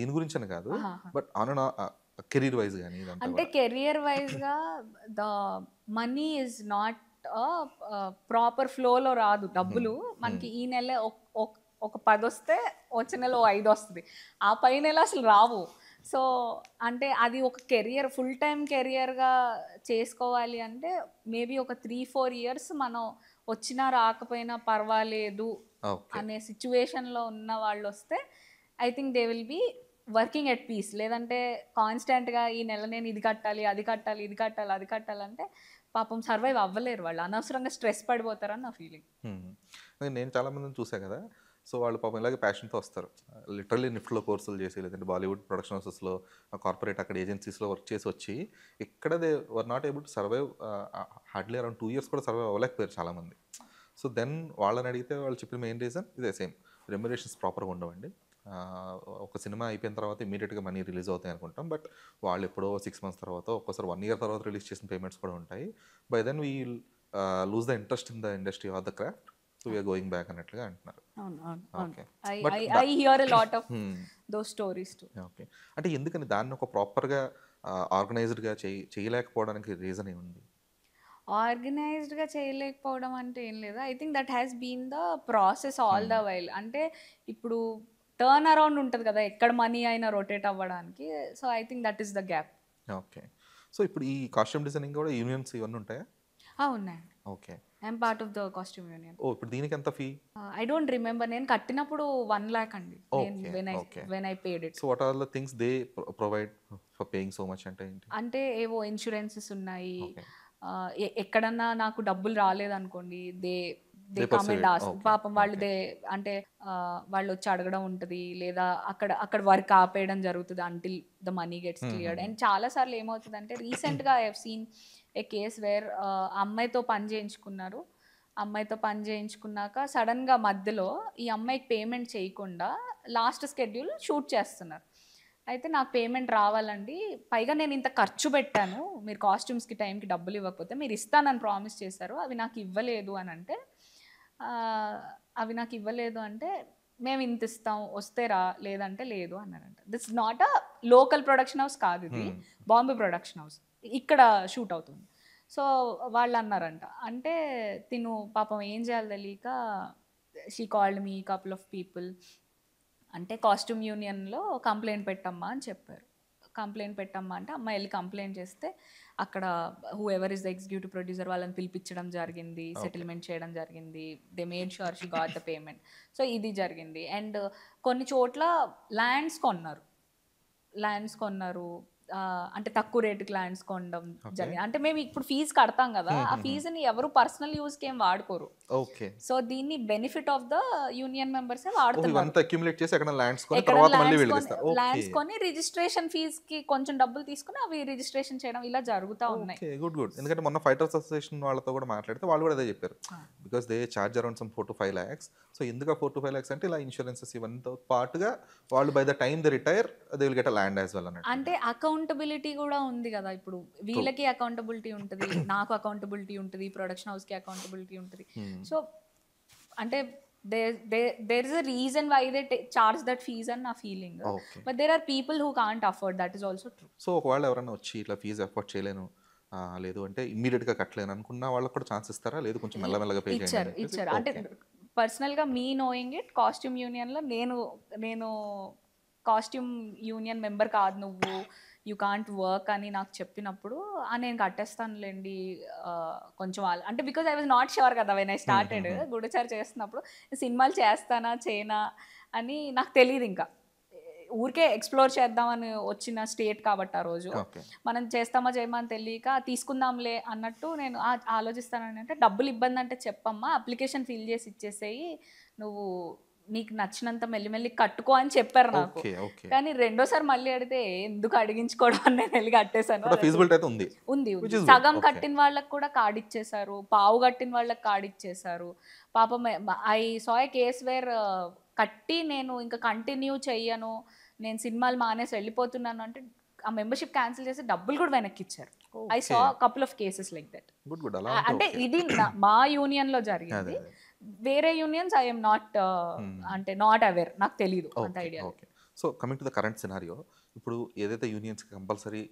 దీని గురించి అని కాదు, బట్ ఆన్ కెరీర్ వైజ్ కానీ అంటే కెరియర్ వైజ్గా the money is not proper ఫ్లోలో రాదు. డబ్బులు మనకి ఈ నెల ఒక 10 వస్తే వచ్చే నెల 5 వస్తుంది, ఆ పై నెల అసలు రావు. సో అంటే అది ఒక కెరియర్ ఫుల్ టైం కెరియర్గా చేసుకోవాలి అంటే మేబీ ఒక 3-4 ఇయర్స్ మనం వచ్చినా రాకపోయినా పర్వాలేదు అనే సిచ్యువేషన్లో ఉన్న వాళ్ళు వస్తే I think they will be working at peace. లేదంటే కాన్స్టెంట్గా ఈ నెల నేను ఇది కట్టాలి అది కట్టాలి ఇది కట్టాలి అది కట్టాలంటే పాపం సర్వైవ్ అవ్వలేరు వాళ్ళు, అనవసరంగా స్ట్రెస్ పడిపోతారని నా ఫీలింగ్. నేను చాలామందిని చూసా కదా. సో వాళ్ళు పాపం ఇలాగే ప్యాషన్తో వస్తారు, లిటరల్లీ నిఫ్ట్లో కోర్సులు చేసి లేదంటే బాలీవుడ్ ప్రొడక్షన్ హౌసెస్లో కార్పొరేట్ అక్కడ ఏజెన్సీస్లో వర్క్ చేసి వచ్చి ఇక్కడ they were not able to survive. Hardly around 2 years కూడా సర్వైవ్ అవ్వలేకపోయారు చాలామంది. సో దెన్ వాళ్ళని అడిగితే వాళ్ళు చెప్పిన మెయిన్ రీజన్ ఇదే సేమ్, రెమ్యునరేషన్స్ ప్రాపర్గా ఉండవండి. ఒక సినిమా అయిపోయిన తర్వాత ఇమీడియట్గా మనీ రిలీజ్ అవుతాయి అనుకుంటాం, బట్ వాళ్ళు ఎప్పుడో 6 months తర్వాత ఒక్కోసారి 1 year తర్వాత రిలీజ్ చేసిన పేమెంట్స్ కూడా ఉంటాయి. By then we lose the interest in the industry or the craft, so we're going back అన్నట్లుగా అంటున్నారు. ఓకే. ఓకే. అంటే ఎందుకని దాన్ని ఒక ప్రాపర్గా ఆర్గనైజ్డ్గా చేయలేకపోవడానికి రీజన్ ఏముంది? ఆర్గనైజ్డ్గా చేయలేకపోవడం అంటే ఏం లేదు. I think that has been the process all the while. అంటే ఇప్పుడు టర్న్ అరౌండ్ ఉంటుంది కదా ఎక్కడ మనీ అయినా రొటేట్ అవ్వడానికి. So I think that is the gap. Okay. So ఇప్పుడు ఈ కాస్ట్యూమ్ డిజైనింగ్ కూడా యూనియన్స్ ఇవన్నీ ఉంటాయా? ఉన్నాయండి. Okay. I'm part of the costume union. ఇప్పుడు దీనికి ఎంత ఫీ? I don't remember. నేను కట్టినప్పుడు 1 lakh అండి when I paid it. So what are the things they provide for paying so much అంటే ఏంటి? అంటే ఏవో ఇన్సూరెన్సెస్ ఉన్నాయి. ఎక్కడన్నా నాకు డబ్బులు రాలేదనుకోండి దే కమ్ అండ్ ఆస్క్. పాపం వాళ్ళు అంటే వాళ్ళు వచ్చి అడగడం ఉంటుంది, లేదా అక్కడ వర్క్ ఆపేయడం జరుగుతుంది until the money gets cleared. And చాలాసార్లు ఏమవుతుందంటే రీసెంట్గా I have seen a case where అమ్మాయితో పని చేయించుకున్నారు. అమ్మాయితో పని చేయించుకున్నాక సడన్గా మధ్యలో ఈ అమ్మాయికి పేమెంట్ చేయకుండా లాస్ట్ స్కెడ్యూల్ షూట్ చేస్తున్నారు. అయితే నాకు పేమెంట్ రావాలండి, పైగా నేను ఇంత ఖర్చు పెట్టాను, మీరు కాస్ట్యూమ్స్కి టైంకి డబ్బులు ఇవ్వకపోతే మీరు ఇస్తానని ప్రామిస్ చేశారు, అవి నాకు ఇవ్వలేదు అని అంటే మేము ఇంత ఇస్తాం వస్తే రా లేదంటే లేదు అన్నారంట. This not a local production house కాదు, ఇది బాంబే ప్రొడక్షన్ హౌస్, ఇక్కడ షూట్ అవుతుంది. సో వాళ్ళు అన్నారంట. అంటే తిను పాపం ఏం చేయాలి తెలియక she called me couple of people. అంటే కాస్ట్యూమ్ యూనియన్లో కంప్లైంట్ పెట్టమ్మా అని చెప్పారు. కంప్లైంట్ పెట్టమ్మా అంటే అమ్మాయి వెళ్ళి కంప్లైంట్ చేస్తే అక్కడ who ever is the executive producer వాళ్ళని పిలిపించడం జరిగింది, సెటిల్మెంట్ చేయడం జరిగింది. They made sure she got the payment. So ఇది జరిగింది. అండ్ కొన్ని చోట్ల ల్యాండ్స్ కొన్నారు, అంటే తక్కువ రేటుకి ల్యాండ్స్ కొనడం జరిగింది. అంటే మేము ఇప్పుడు ఫీజు కడతాం కదా, ఆ ఫీజుని ఎవరు పర్సనల్ యూస్కి ఏం వాడుకోరు. సో దీన్ని benefit of the union members వాడుతున్నారు. ల్యాండ్స్ కొని రిజిస్ట్రేషన్ ఫీజ్ కి కొంచెం డబ్బులు తీసుకుని అవి రిజిస్ట్రేషన్ చేయడం ఇలా జరుగుతూ ఉన్నాయి. గుడ్. ఎందుకంటే మొన్న ఫైటర్స్ అసోసియేషన్ వాళ్ళతో కూడా మాట్లాడితే వాళ్ళు కూడా అదే చెప్పారు, because they charge around some 4 to 5 lakhs. So ఎందుకు 4 to 5 lakhs అంటే ఇలా ఇన్సూరెన్సెస్ ఇవన్నీతో పాటుగా వాళ్ళు by the time they retire they will get a land as well అన్నట్టు. అంటే అకౌంట్ అకౌంటబిలిటీ కూడా ఉంది కదా. ఇప్పుడు వీళ్ళకి అకౌంటబిలిటీ ఉంటుంది, నాకు అకౌంటబిలిటీ ఉంటుంది, ప్రొడక్షన్ హౌస్కి అకౌంటబిలిటీ ఉంటుంది. సో అంటే there is a reason why they charge that fees అని నా feeling. Okay. But there are people who can't afford, that is also true. So ఒకవేళ ఎవరైనా వచ్చి ఇట్లా ఫీజు అఫోర్డ్ చేయలేను, లేదు అంటే ఇమ్మీడియట్గా కట్టలేను అనుకున్న వాళ్ళకి కూడా ఛాన్స్ ఇస్తారా, లేదు కొంచెం మెల్లమెల్లగా పే ఇచ్చారు చేయండి? ఇచ్చారు అంటే పర్సనల్గా మీ నోయింగ్ ఇట్, కాస్ట్యూమ్ యూనియన్లో నేను కాస్ట్యూమ్ యూనియన్ మెంబర్ కాదు నువ్వు, యూ కాంట్ వర్క్ అని నాకు చెప్పినప్పుడు నేను కట్టేస్తానులేండి కొంచెం వాళ్ళు అంటే, because I was not sure కదా వెన్ ఐ స్టార్టెడ్ గూఢచారి చేస్తున్నప్పుడు సినిమాలు చేస్తానా చేయనా అని నాకు తెలియదు. ఇంకా ఊరికే ఎక్స్ప్లోర్ చేద్దామని వచ్చిన స్టేట్ కాబట్టి ఆ రోజు మనం చేస్తామా చేయమా అని తెలియక తీసుకుందాంలే అన్నట్టు నేను ఆలోచిస్తానని. అంటే డబ్బులు ఇబ్బంది అంటే చెప్పమ్మా, అప్లికేషన్ ఫిల్ చేసి ఇచ్చేసేయి, నువ్వు నీకు నచ్చినంత మెల్లిమెల్లి కట్టుకో అని చెప్పారు నాకు. కానీ రెండోసారి మళ్ళీ అడిగితే ఎందుకు అడిగించుకోవడం అని నేను వెళ్ళి కట్టేశాను. ఉంది సగం కట్టిన వాళ్ళకి కూడా కార్డ్ ఇచ్చేసారు, పావు కట్టిన వాళ్ళకి కార్డ్ ఇచ్చేసారు. పాపం I saw A case where కట్టి నేను ఇంకా కంటిన్యూ చెయ్యను, నేను సినిమాలు మానేసి వెళ్ళిపోతున్నాను అంటే ఆ మెంబర్షిప్ క్యాన్సిల్ చేసి డబ్బులు కూడా వెనక్కి ఇచ్చారు. I saw couple of cases like that. అంటే ఇది మా యూనియన్ లో జరిగింది. వేరే యూనియన్స్ ఐఎమ్ నాట్ అంటే నాట్ అవేర్, నాకు తెలియదు అంత idea. So coming to the current scenario, ఇప్పుడు ఏదైతే యూనియన్స్కి కంపల్సరీ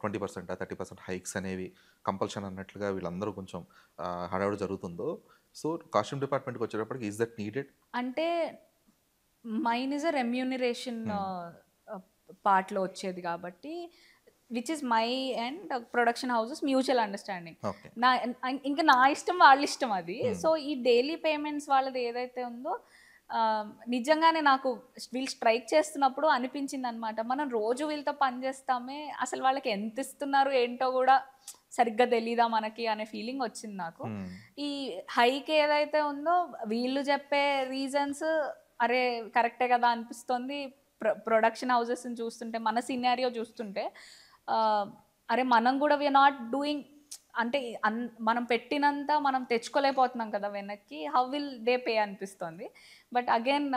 20% 30% హైక్స్ అనేవి కంపల్షన్ అన్నట్లుగా వీళ్ళందరూ కొంచెం హడావుడి జరుగుతుందో, సో కాస్ట్యూమ్ డిపార్ట్మెంట్కి వచ్చేటప్పటికి ఈజ్ దట్ నీడెడ్? అంటే మైన్ ఇస్ అ రెమ్యూనరేషన్ పార్ట్లో వచ్చేది కాబట్టి, which is my and production houses mutual understanding. ఇంకా నా ఇష్టం వాళ్ళ ఇష్టం అది. సో ఈ డైలీ పేమెంట్స్ వాళ్ళది ఏదైతే ఉందో, నిజంగానే నాకు వీళ్ళు స్ట్రైక్ చేస్తున్నప్పుడు అనిపించింది అనమాట, మనం రోజు వీళ్ళతో పనిచేస్తామే, అసలు వాళ్ళకి ఎంత ఇస్తున్నారు ఏంటో కూడా సరిగ్గా తెలీదా మనకి అనే ఫీలింగ్ వచ్చింది నాకు. ఈ హైక్ ఏదైతే ఉందో వీళ్ళు చెప్పే రీజన్స్ అరే కరెక్టే కదా అనిపిస్తుంది. ప్రొడక్షన్ హౌసెస్ని చూస్తుంటే, మన సినారియో చూస్తుంటే, అరే మనం కూడా వీఆర్ నాట్ డూయింగ్ అంటే మనం పెట్టినంత మనం తెచ్చుకోలేకపోతున్నాం కదా వెనక్కి, హౌ విల్ దే పే అనిపిస్తుంది. But again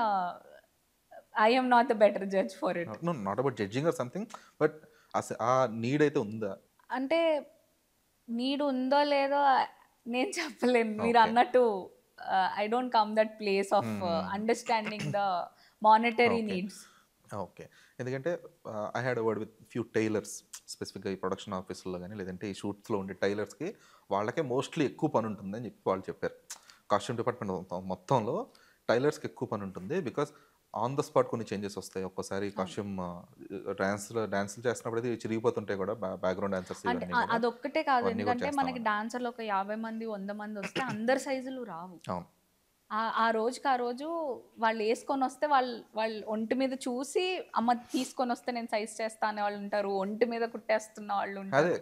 I am not the better judge for it. No, not about judging or something, but ఆ నీడ్ అయితే ఉందా అంటే, నీడ్ ఉందో లేదో నేను చెప్పలేను. మీరు అన్నట్టు I don't come that place of understanding the monetary needs. Okay, ఎందుకంటే I had word with few tailors, స్పెసిఫిక్గా ఈ ప్రొడక్షన్ ఆఫీసుల్లో కానీ లేదంటే ఈ షూట్స్లో ఉండే టైలర్స్కి వాళ్ళకే మోస్ట్లీ ఎక్కువ పని ఉంటుందని చెప్పి వాళ్ళు చెప్పారు. కాస్ట్యూమ్ డిపార్ట్మెంట్ మొత్తంలో టైలర్స్కి ఎక్కువ పని ఉంటుంది, బికాస్ ఆన్ ద స్పాట్ కొన్ని చేంజెస్ వస్తాయి. ఒక్కసారి కాస్ట్యూమ్ డాన్సులు చేస్తున్నప్పుడు అది చిరిగిపోతుంటాయి కూడా, బ్యాక్గ్రౌండ్ డాన్సర్స్. అదొక్కటే కాదు, ఎందుకంటే మనకి డాన్సర్లు ఒక 50 మంది 100 మంది వస్తే అందరి సైజులు రావు. ఆ రోజుకి ఆ రోజు వాళ్ళు వేసుకొని వస్తే వాళ్ళు ఒంటి మీద చూసి అమ్మ తీసుకొని వస్తే నేను సైజ్ చేస్తా అనే వాళ్ళు ఉంటారు, ఒంటి మీద కుట్టేస్తున్న వాళ్ళు ఉంటారు. అదే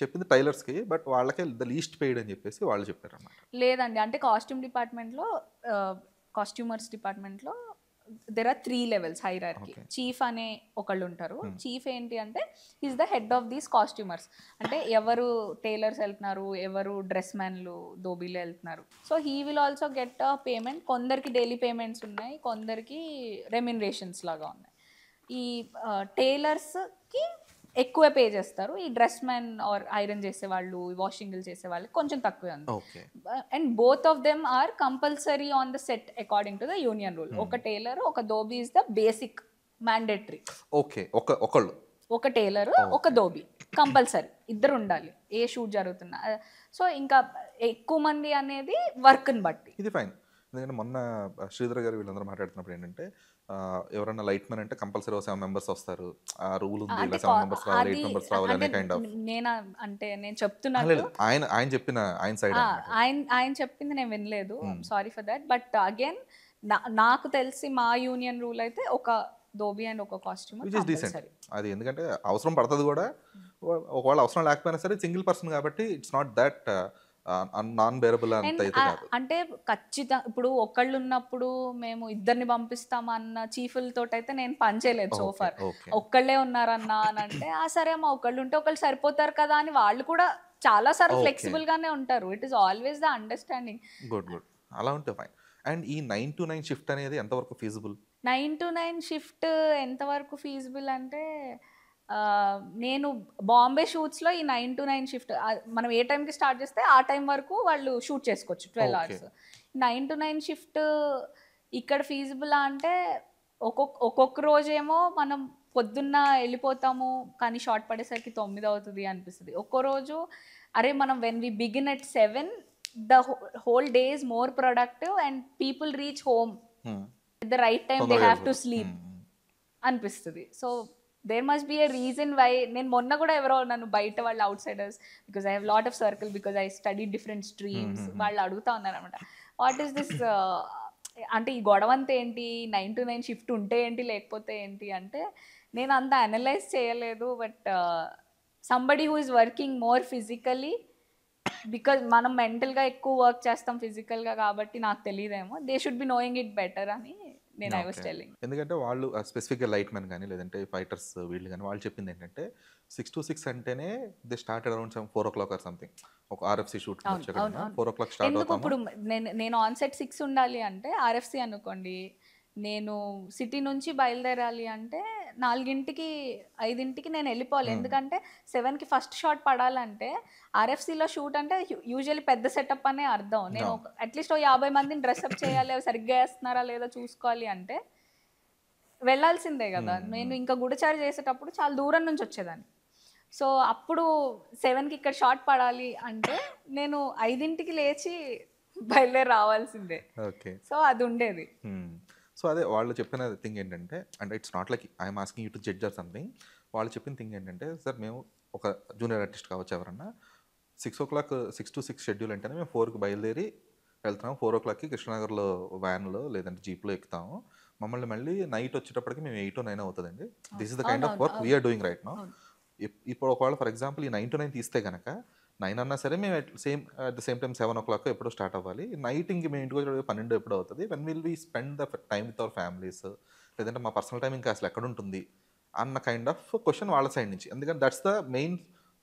చెప్పింది టైలర్స్కి, బట్ వాళ్ళకే ద లీస్ట్ పెయిడ్ అని చెప్పేసి వాళ్ళు చెప్పారు అన్నమాట. లేదండి, అంటే కాస్ట్యూమ్ డిపార్ట్మెంట్లో, కాస్ట్యూమర్స్ డిపార్ట్మెంట్లో there are 3 levels hierarchy. Chief అనే ఒకళ్ళు ఉంటారు. చీఫ్ ఏంటి అంటే is the head of these costumers. అంటే ఎవరు టైలర్స్ వెళ్తున్నారు, ఎవరు డ్రెస్ మ్యాన్లు దోబీలు వెళ్తున్నారు. So he will also get a payment. కొందరికి డైలీ పేమెంట్స్ ఉన్నాయి, కొందరికి రెమ్యునరేషన్స్ లాగా ఉన్నాయి. ఈ టైలర్స్కి ఎక్కువ పే చేస్తారు, ఈ డ్రెస్ మ్యాన్ ఆర్ ఐరన్ చేసే వాళ్ళు, వాషింగ్లు చేసే వాళ్ళకి కొంచెం తక్కువే ఉంది. And both of them are compulsory on the set according to the union rule. ఒక టైలర్, ఒక dhobi is the basic mandatory. ఒక టైలర్, ఒక దోబీ కంపల్సరీ ఇద్దరు ఉండాలి ఏ షూట్ జరుగుతున్నా. సో ఇంకా ఎక్కువ మంది అనేది వర్క్ని బట్టి. ఇది ఫైన్, ఎందుకంటే మొన్న శ్రీధర్ గారు వీళ్ళందరూ మాట్లాడుతున్నప్పుడు ఏంటంటే, ఎవరన్నా లైట్ మ్యాన్ అంటే కంపల్సరీ 7 members వస్తారు, ఆ రూల్ ఉంది, 7 members రావాలి, 8 members రావాలి అనే కైండ్ ఆఫ్. నేను చెప్తున్నాను, ఆయన చెప్పిన ఆయన చెప్పింది నేను వినలేదు, sorry for that. But again నాకు తెలిసి మా యూనియన్ రూల్ అయితే ఒక దోబీ అండ్ ఒక కాస్ట్యూమర్ కంపల్సరీ. అది ఎందుకంటే అవసరం పడుతుంది కూడా, ఒకవేళ అవసరం లేకపోయినా సరే సింగిల్ పర్సన్ కాబట్టి it's not that non bearable అంటే ఖచ్చితంగా. ఇప్పుడు ఒకళ్ళు ఉన్నప్పుడు మేము ఇద్దరిని పంపిస్తాం అన్న చీఫ్లతో అయితే నేను పని చేయలేదు సోఫార్. ఒక్కళ్ళే ఉన్నారన్నా అని అంటే సరే అమ్మా ఒకళ్ళు ఉంటే ఒకళ్ళు సరిపోతారు కదా అని వాళ్ళు కూడా చాలా సార్లు ఫ్లెక్సిబుల్ గానే ఉంటారు. It is always the understanding. Good, అలా ఉంటే ఫైన్. అండ్ ఈ 9 to 9 షిఫ్ట్ అనేది ఎంతవరకు ఫీజిబుల్? 9 to 9 షిఫ్ట్ ఎంతవరకు ఫీజిబుల్ అంటే, నేను బాంబే షూట్స్లో ఈ 9 to 9 షిఫ్ట్ మనం ఏ టైంకి స్టార్ట్ చేస్తే ఆ టైం వరకు వాళ్ళు షూట్ చేసుకోవచ్చు 12 Okay. అవర్స్. 9 to 9 షిఫ్ట్ ఇక్కడ ఫీజిబుల్ అంటే ఒక్కొక్క రోజేమో మనం పొద్దున్న వెళ్ళిపోతాము కానీ షార్ట్ పడేసరికి 9 అవుతుంది అనిపిస్తుంది. ఒక్కో రోజు అరే మనం when we begin at 7 the whole day is more productive and people reach home at the right time they have to sleep అనిపిస్తుంది. So there must be a reason why. నేను మొన్న కూడా ఎవరో నన్ను బయట వాళ్ళు outsiders, because I have lot of circle, because I study different streams, వాళ్ళు అడుగుతా ఉన్నారు అనమాట వాట్ ఈస్ దిస్, అంటే ఈ గొడవ అంతా ఏంటి, 9 to 9 షిఫ్ట్ ఉంటే ఏంటి లేకపోతే ఏంటి అంటే నేను అంత అనలైజ్ చేయలేదు. But somebody who is working more physically, because మనం మెంటల్గా ఎక్కువ వర్క్ చేస్తాం ఫిజికల్గా కాబట్టి నాకు తెలియదేమో, they should be knowing it better అని నేను ఐ వాస్ టెల్లింగ్. ఎందుకంటే వాళ్ళు స్పెసిఫిక్గా లైట్ మెన్ కానీ లేదంటే ఫైటర్స్ వీళ్ళు కానీ వాళ్ళు చెప్పింది ఏంటంటే 6 to 6 అంటేనే they start around 4 o'clock or something. ఒక RFC షూట్ 4 o'clock స్టార్ట్ ఎందుకు అవుతాము. ఇప్పుడు నేను ఆన్ సెట్ 6 ఉండాలి అంటే RFC అనుకోండి, నేను సిటీ నుంచి బయలుదేరాలి అంటే 4కి 5కి నేను వెళ్ళిపోవాలి. ఎందుకంటే 7కి ఫస్ట్ షాట్ పడాలంటే RFCలో షూట్ అంటే యూజువల్లీ పెద్ద సెటప్ అనే అర్థం. నేను అట్లీస్ట్ 50 మందిని డ్రెస్అప్ చేయాలి, అవి సరిగ్గా వేస్తున్నారా లేదో చూసుకోవాలి అంటే వెళ్ళాల్సిందే కదా. నేను ఇంకా గుడిచారు చేసేటప్పుడు చాలా దూరం నుంచి వచ్చేదాన్ని. సో అప్పుడు 7కి ఇక్కడ షాట్ పడాలి అంటే నేను 5కి లేచి బయలుదేరి రావాల్సిందే. ఓకే. సో అది ఉండేది. సో అదే వాళ్ళు చెప్పిన థింగ్ ఏంటంటే, అంటే it's not like I'm asking you to judge or something. వాళ్ళు చెప్పిన థింగ్ ఏంటంటే, సార్ మేము ఒక జూనియర్ ఆర్టిస్ట్ కావచ్చు ఎవరన్నా 6 o'clock 6 to 6 షెడ్యూల్ అంటేనే మేము 4కి బయలుదేరి వెళ్తున్నాము. 4 o'clockకి కృష్ణనగర్లో వ్యాన్లో లేదంటే జీప్లో ఎక్కుతాము. మమ్మల్ని మళ్ళీ నైట్ వచ్చేటప్పటికి మేము 8 or 9 అవుతుందండి. This is the kind of work we're doing right now. ఇప్పుడు ఒకవేళ ఫర్ ఎగ్జాంపుల్ ఈ 9 to 9 తీస్తే కనుక 9 అన్నా సరే మేము at the same time 7 o'clock ఎప్పుడో స్టార్ట్ అవ్వాలి. నైట్ ఇంక మేము ఇంటికి వచ్చే 12 ఎప్పుడో అవుతుంది. When will we spend the time with our families, లేదంటే మా పర్సనల్ టైం ఇంకా అసలు ఎక్కడ ఉంటుంది అన్న కైండ్ ఆఫ్ క్వశ్చన్ వాళ్ళ సైడ్ నుంచి. ఎందుకంటే that's the main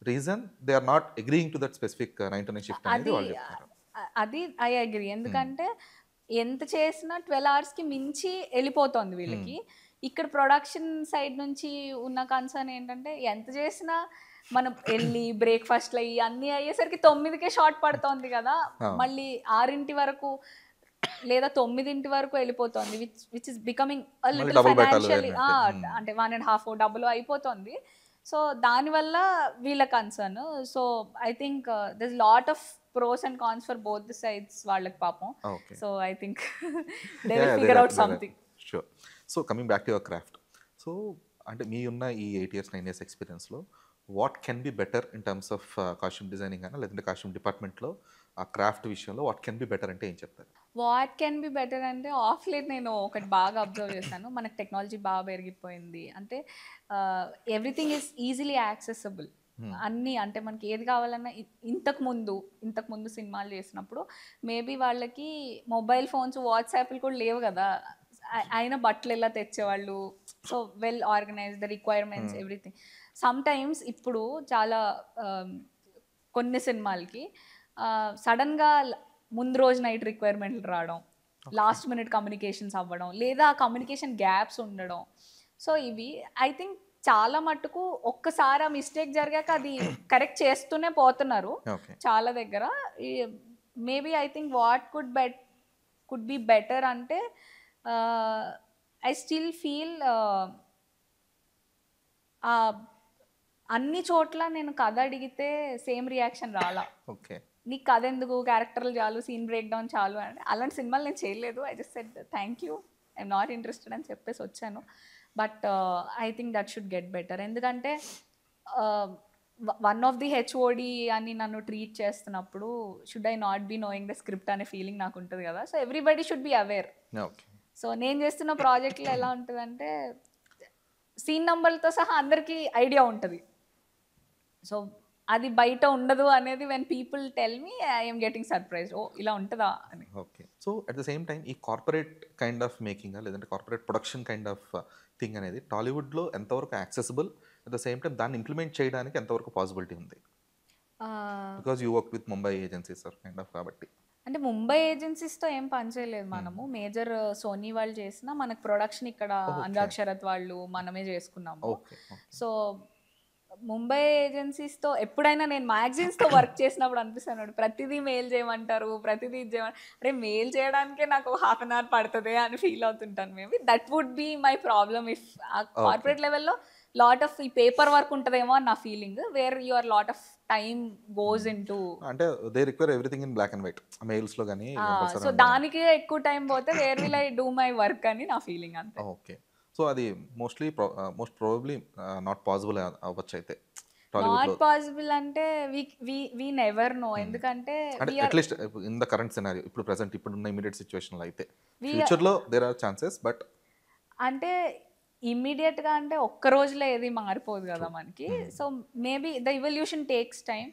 reason they are not agreeing to that specific 9 to 9 shift అనేది వాళ్ళు చెప్తారు. అది ఐ అగ్రీ. ఎందుకంటే ఎంత చేసినా 12 అవర్స్కి మించి వెళ్ళిపోతుంది వీళ్ళకి. ఇక్కడ ప్రొడక్షన్ సైడ్ నుంచి ఉన్న కన్సర్న్ ఏంటంటే ఎంత చేసినా మనం వెళ్ళి బ్రేక్ఫాస్ట్లు అయ్యి అన్నీ అయ్యేసరికి 9కే షార్ట్ పడుతోంది కదా, మళ్ళీ 6 వరకు లేదా 9 వరకు వెళ్ళిపోతుంది, which is becoming little financially అంటే 1.5 డబ్బులు అయిపోతుంది. సో దానివల్ల వీళ్ళ concern. So I think this lot of pros and cons for both the sides వాళ్ళకి పాపం. So I think they will figure out something. Sure. So coming back to your craft, so అంటే మీ ఉన్న ఈ 8 years 9 years ఎక్స్పీరియన్స్లో what can be better in terms of costume designing అయినా లేదంటే costume డిపార్ట్మెంట్లో ఆ క్రాఫ్ట్ విషయంలో వాట్ కెన్ బి బెటర్ అంటే ఏం చెప్తారు? వాట్ కెన్ బి బెటర్ అంటే ఆఫ్ లేట్ నేను ఒకటి బాగా అబ్జర్వ్ చేశాను, మనకు టెక్నాలజీ బాగా పెరిగిపోయింది. అంటే ఎవ్రీథింగ్ ఈజ్ ఈజీలీ యాక్సెసిబుల్. అన్నీ అంటే మనకి ఏది కావాలన్నా ఇంతకు ముందు సినిమాలు చేసినప్పుడు మేబీ వాళ్ళకి మొబైల్ ఫోన్స్ వాట్సాప్లు కూడా లేవు కదా, అయినా బట్టలు ఎలా తెచ్చేవాళ్ళు. So well organize the requirements everything. Sometimes ఇప్పుడు చాలా కొన్ని సినిమాలకి సడన్గా ముందు రోజు నైట్ రిక్వైర్మెంట్లు రావడం, లాస్ట్ మినిట్ కమ్యూనికేషన్స్ అవ్వడం, లేదా కమ్యూనికేషన్ గ్యాప్స్ ఉండడం. సో ఇవి ఐ థింక్ చాలా మట్టుకు ఒక్కసారి ఆ మిస్టేక్ జరిగాక అది కరెక్ట్ చేస్తూనే పోతున్నారు చాలా దగ్గర. Maybe I think what could be better అంటే ఐ స్టిల్ ఫీల్ అన్ని చోట్ల నేను కథ అడిగితే సేమ్ రియాక్షన్ రాలా. ఓకే, నీకు కథ ఎందుకు, క్యారెక్టర్లు చాలు, సీన్ బ్రేక్ డౌన్ చాలు అంటే అలాంటి సినిమాలు నేను చేయలేదు. I just said thank you, I'm not interested అని చెప్పేసి వచ్చాను. But I think that should get better. ఎందుకంటే వన్ ఆఫ్ ది HOD అని నన్ను ట్రీట్ చేస్తున్నప్పుడు should I not be knowing the script అనే ఫీలింగ్ నాకు ఉంటుంది కదా. So everybody should be aware. So నేను చేస్తున్న ప్రాజెక్ట్లో ఎలా ఉంటుందంటే సీన్ నంబర్లతో సహా అందరికీ ఐడియా ఉంటుంది. సో అది బయట ఉండదు అనేది when people tell me I'm getting surprise, ఓ ఇలా ఉంటుందా అని. Okay. So at the same time ఈ కార్పొరేట్ కైండ్ ఆఫ్ మేకింగ్ లేదంటే corporate production kind of thing అనేది టాలీవుడ్లో ఎంతవరకు accessible, at the same time దాన్ని ఇంప్లిమెంట్ చేయడానికి ఎంతవరకు పాసిబిలిటీ ఉంది? Because you work with Mumbai agencies kind of కాబట్టి. అంటే ముంబై ఏజెన్సీస్తో ఏం పని చేయలేదు మనము. మేజర్ సోనీ వాళ్ళు చేసినా మనకు ప్రొడక్షన్ ఇక్కడ అనురాగ్ శరత్ వాళ్ళు మనమే చేసుకున్నాము. సో ముంబై ఏజెన్సీస్తో ఎప్పుడైనా నేను మ్యాగజైన్స్తో వర్క్ చేసినప్పుడు అనిపిస్తున్నాడు ప్రతిదీ మెయిల్ చేయమంటారు, ప్రతిదీ ఇది చేయమంటారు, అరే మెయిల్ చేయడానికే నాకు హాఫ్ అన్ అవర్ పడుతుంది అని ఫీల్ అవుతుంటాను. Maybe that would be my problem if ఆ కార్పొరేట్ లెవెల్లో లాట్ ఆఫ్ ఈ పేపర్ వర్క్ ఉంటుందేమో అని నా feeling, where your lot of time goes into, అంటే they require everything in black and white మెయిల్స్లో కానీ. సో దానికి ఎక్కువ టైం పోతే where will I do my work అని నా ఫీలింగ్ అంతే. ఓకే. సో అది మోస్ట్ ప్రాబబ్లీ నాట్ పాసిబుల్ అవ్వచ్చు అయితే నాట్ పాసిబుల్ అంటే వి నెవర్ నో, ఎందుకంటే అంటే at least in the current scenario ఇప్పుడు ప్రెసెంట్ ఇప్పుడు ఉన్న ఇమీడియట్ సిచ్యువేషన్లో అయితే ఫ్యూచర్లో దేర్ ఆర్ ఛాన్సెస్, బట్ అంటే ఇమ్మీడియట్గా అంటే ఒక్క రోజులో ఏది మారిపోదు కదా మనకి. So maybe the evolution takes time,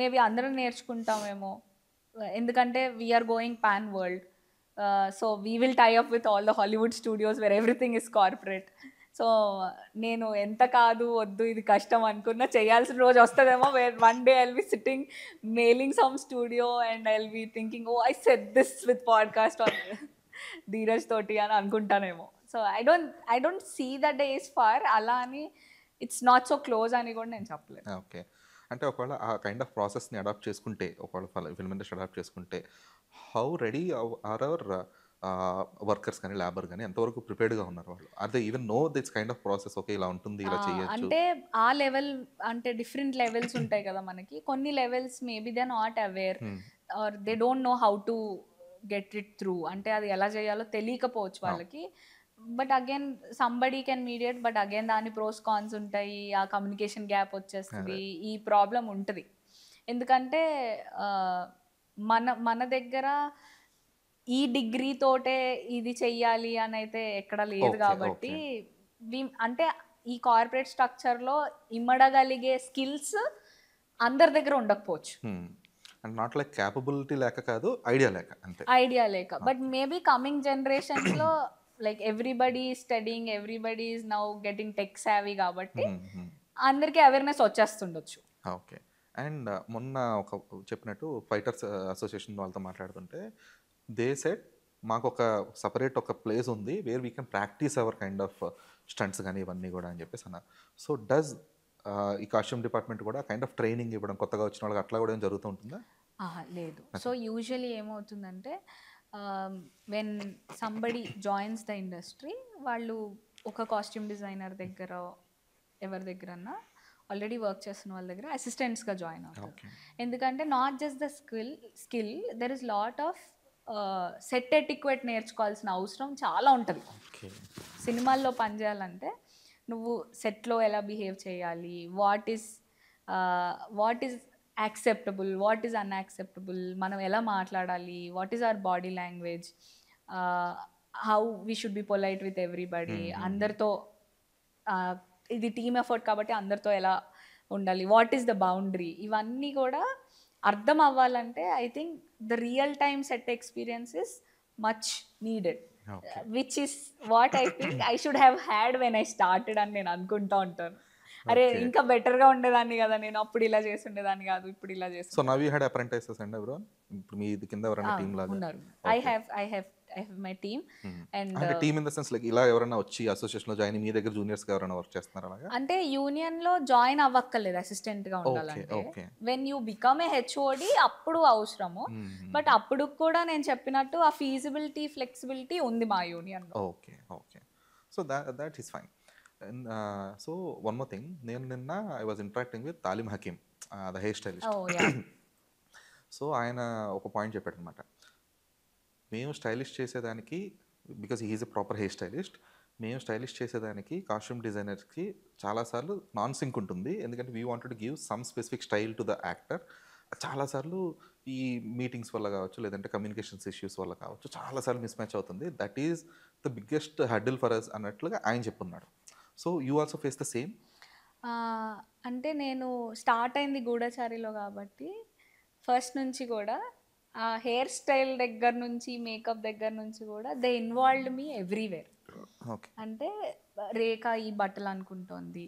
maybe అందరం నేర్చుకుంటామేమో, ఎందుకంటే we're going pan world. So we will tie up with all the Hollywood studios where everything is corporate. So నేను ఎంత కాదు వద్దు ఇది కష్టం అనుకున్నా చేయాల్సిన రోజు వస్తుందేమో, where one day I'll be sitting mailing some studio and I'll be thinking oh I said this with podcast on Dheeraj తోటి అని అనుకుంటానేమో. So I don't see the days far, అలా అని ఇట్స్ నాట్ సో క్లోజ్ అని కూడా నేను చెప్పలేదు. Okay. అంటే ఒకవేళ ఆ కైండ్ ఆఫ్ ప్రాసెస్ని అడాప్ట్ చేసుకుంటే, ఒకవేళ ఫిల్మ్ ఇండస్ట్రీ అడాప్ట్ చేసుకుంటే, how ready are our workers కానీ లేబర్ కానీ ఎంతవరకు ప్రిపేర్డ్గా ఉన్నారు వాళ్ళు? Are they even know this kind of process, okay ఇలా ఉంటుంది ఇలా చేయొచ్చు? అంటే ఆ లెవెల్ అంటే డిఫరెంట్ లెవెల్స్ ఉంటాయి కదా మనకి, కొన్ని levels maybe they not aware or they don't know how to get it through, అంటే అది ఎలా చేయాలో తెలియకపోవచ్చు వాళ్ళకి. But again somebody can mediate, but again దాని ప్రోస్ కాన్స్ ఉంటాయి, ఆ కమ్యూనికేషన్ గ్యాప్ వచ్చేస్తుంది, ఈ ప్రాబ్లం ఉంటుంది. ఎందుకంటే మన దగ్గర ఈ డిగ్రీ తోటే ఇది చెయ్యాలి అని అయితే ఎక్కడ లేదు కాబట్టి, అంటే ఈ కార్పొరేట్ స్ట్రక్చర్లో ఇమ్మడగలిగే స్కిల్స్ అందరి దగ్గర ఉండకపోవచ్చు. అండ్ నాట్ లైక్ క్యాపబిలిటీ లేక కాదు, ఐడియా లేక అంతే. ఐడియా లేక, బట్ మేబీ కమింగ్ జనరేషన్స్లో like everybody studying, everybody is now getting tech savvy కాబట్టి అందరికీ అవేర్నెస్ వచ్చేస్తుండొచ్చు. ఓకే. అండ్ మొన్న ఒక చెప్పినట్టు ఫైటర్స్ అసోసియేషన్ వాళ్ళతో మాట్లాడుతుంటే దే సెడ్ మాకు ఒక సపరేట్ ఒక ప్లేస్ ఉంది where we can practise our kind of stunts కానీ ఇవన్నీ కూడా అని చెప్పేసి అన్నారు. సో డస్ ఈ కాస్ట్యూమ్ డిపార్ట్మెంట్ కూడా కైండ్ ఆఫ్ ట్రైనింగ్ ఇవ్వడం కొత్తగా వచ్చిన వాళ్ళకి అట్లా కూడా ఏం జరుగుతూ ఉంటుందా? లేదు. సో యూజువలీ ఏమవుతుందంటే when somebody joins the industry, వాళ్ళు ఒక కాస్ట్యూమ్ డిజైనర్ దగ్గర ఎవరి దగ్గరన్నా ఆల్రెడీ వర్క్ చేస్తున్న వాళ్ళ దగ్గర అసిస్టెంట్స్గా జాయిన్ అవుతారు. ఎందుకంటే not just the skill there is lot of set etiquette నేర్చుకోవాల్సిన అవసరం చాలా ఉంటుంది. సినిమాల్లో పనిచేయాలంటే నువ్వు సెట్లో ఎలా బిహేవ్ చేయాలి, what is acceptable, what is unacceptable, మనం ఎలా మాట్లాడాలి, what is our body language, how we should be polite with everybody, అందరితో ఇది టీమ్ ఎఫర్ట్ కాబట్టి అందరితో ఎలా ఉండాలి, వాట్ ఈస్ ద బౌండరీ, ఇవన్నీ కూడా అర్థం అవ్వాలంటే I think the real time set experience is much needed, which is what I think I should have had when I started అని నేను అనుకుంటా ఉంటాను. అరే ఇంకా బెటర్గా ఉండేదాన్ని కదా, నేను అప్పుడు ఇలా చేసి ఉండేదాన్ని కాదు, ఇప్పుడు ఇలా చేసి. So now you had apprentices and everyone ఇప్పుడు మీ కింద ఎవరైనా టీమ్ లాగా ఉన్నారు? I have my team. And అంటే team in the sense like ఇలా ఎవరైనా వచ్చి అసోసియేషన్ లో జాయిన్ మీ దగ్గర జూనియర్స్ గా ఎవరైనా వర్క్ చేస్తున్నారా అలాగా? అంటే యూనియన్ లో జాయిన్ అవ్వక్కర్లేదు అసిస్టెంట్ గా ఉండాలంటే. When you become a HOD అప్పుడు అవసరము, బట్ అప్పుడు కూడా నేను చెప్పినట్టు ఆ ఫీజిబిలిటీ ఫ్లెక్సిబిలిటీ ఉంది మా యూనియన్ లో. Okay okay. So that is fine. So one more thing, నేను నిన్న I was interacting with Talim Hakim, the hair stylist. So ఆయన ఒక పాయింట్ చెప్పాడు అనమాట, మేము స్టైలిష్ చేసేదానికి, because he is a proper hair stylist, మేము స్టైలిష్ చేసేదానికి కాస్ట్యూమ్ డిజైనర్స్కి చాలాసార్లు నాన్ సింక్ ఉంటుంది, ఎందుకంటే we wanted to give some specific style to the actor. చాలాసార్లు ఈ మీటింగ్స్ వల్ల కావచ్చు, లేదంటే కమ్యూనికేషన్స్ ఇష్యూస్ వల్ల కావచ్చు, చాలాసార్లు మిస్ మ్యాచ్ అవుతుంది. That is the biggest hurdle for us అన్నట్లుగా ఆయన చెప్పున్నాడు. So you also face the same? అంటే నేను స్టార్ట్ అయింది గూఢచారిలో కాబట్టి ఫస్ట్ నుంచి కూడా ఆ హెయిర్ స్టైల్ దగ్గర నుంచి, మేకప్ దగ్గర నుంచి కూడా దే ఇన్వాల్వ్డ్ మీ ఎవ్రీవేర్. అంటే రేఖ ఈ బట్టలు అనుకుంటోంది,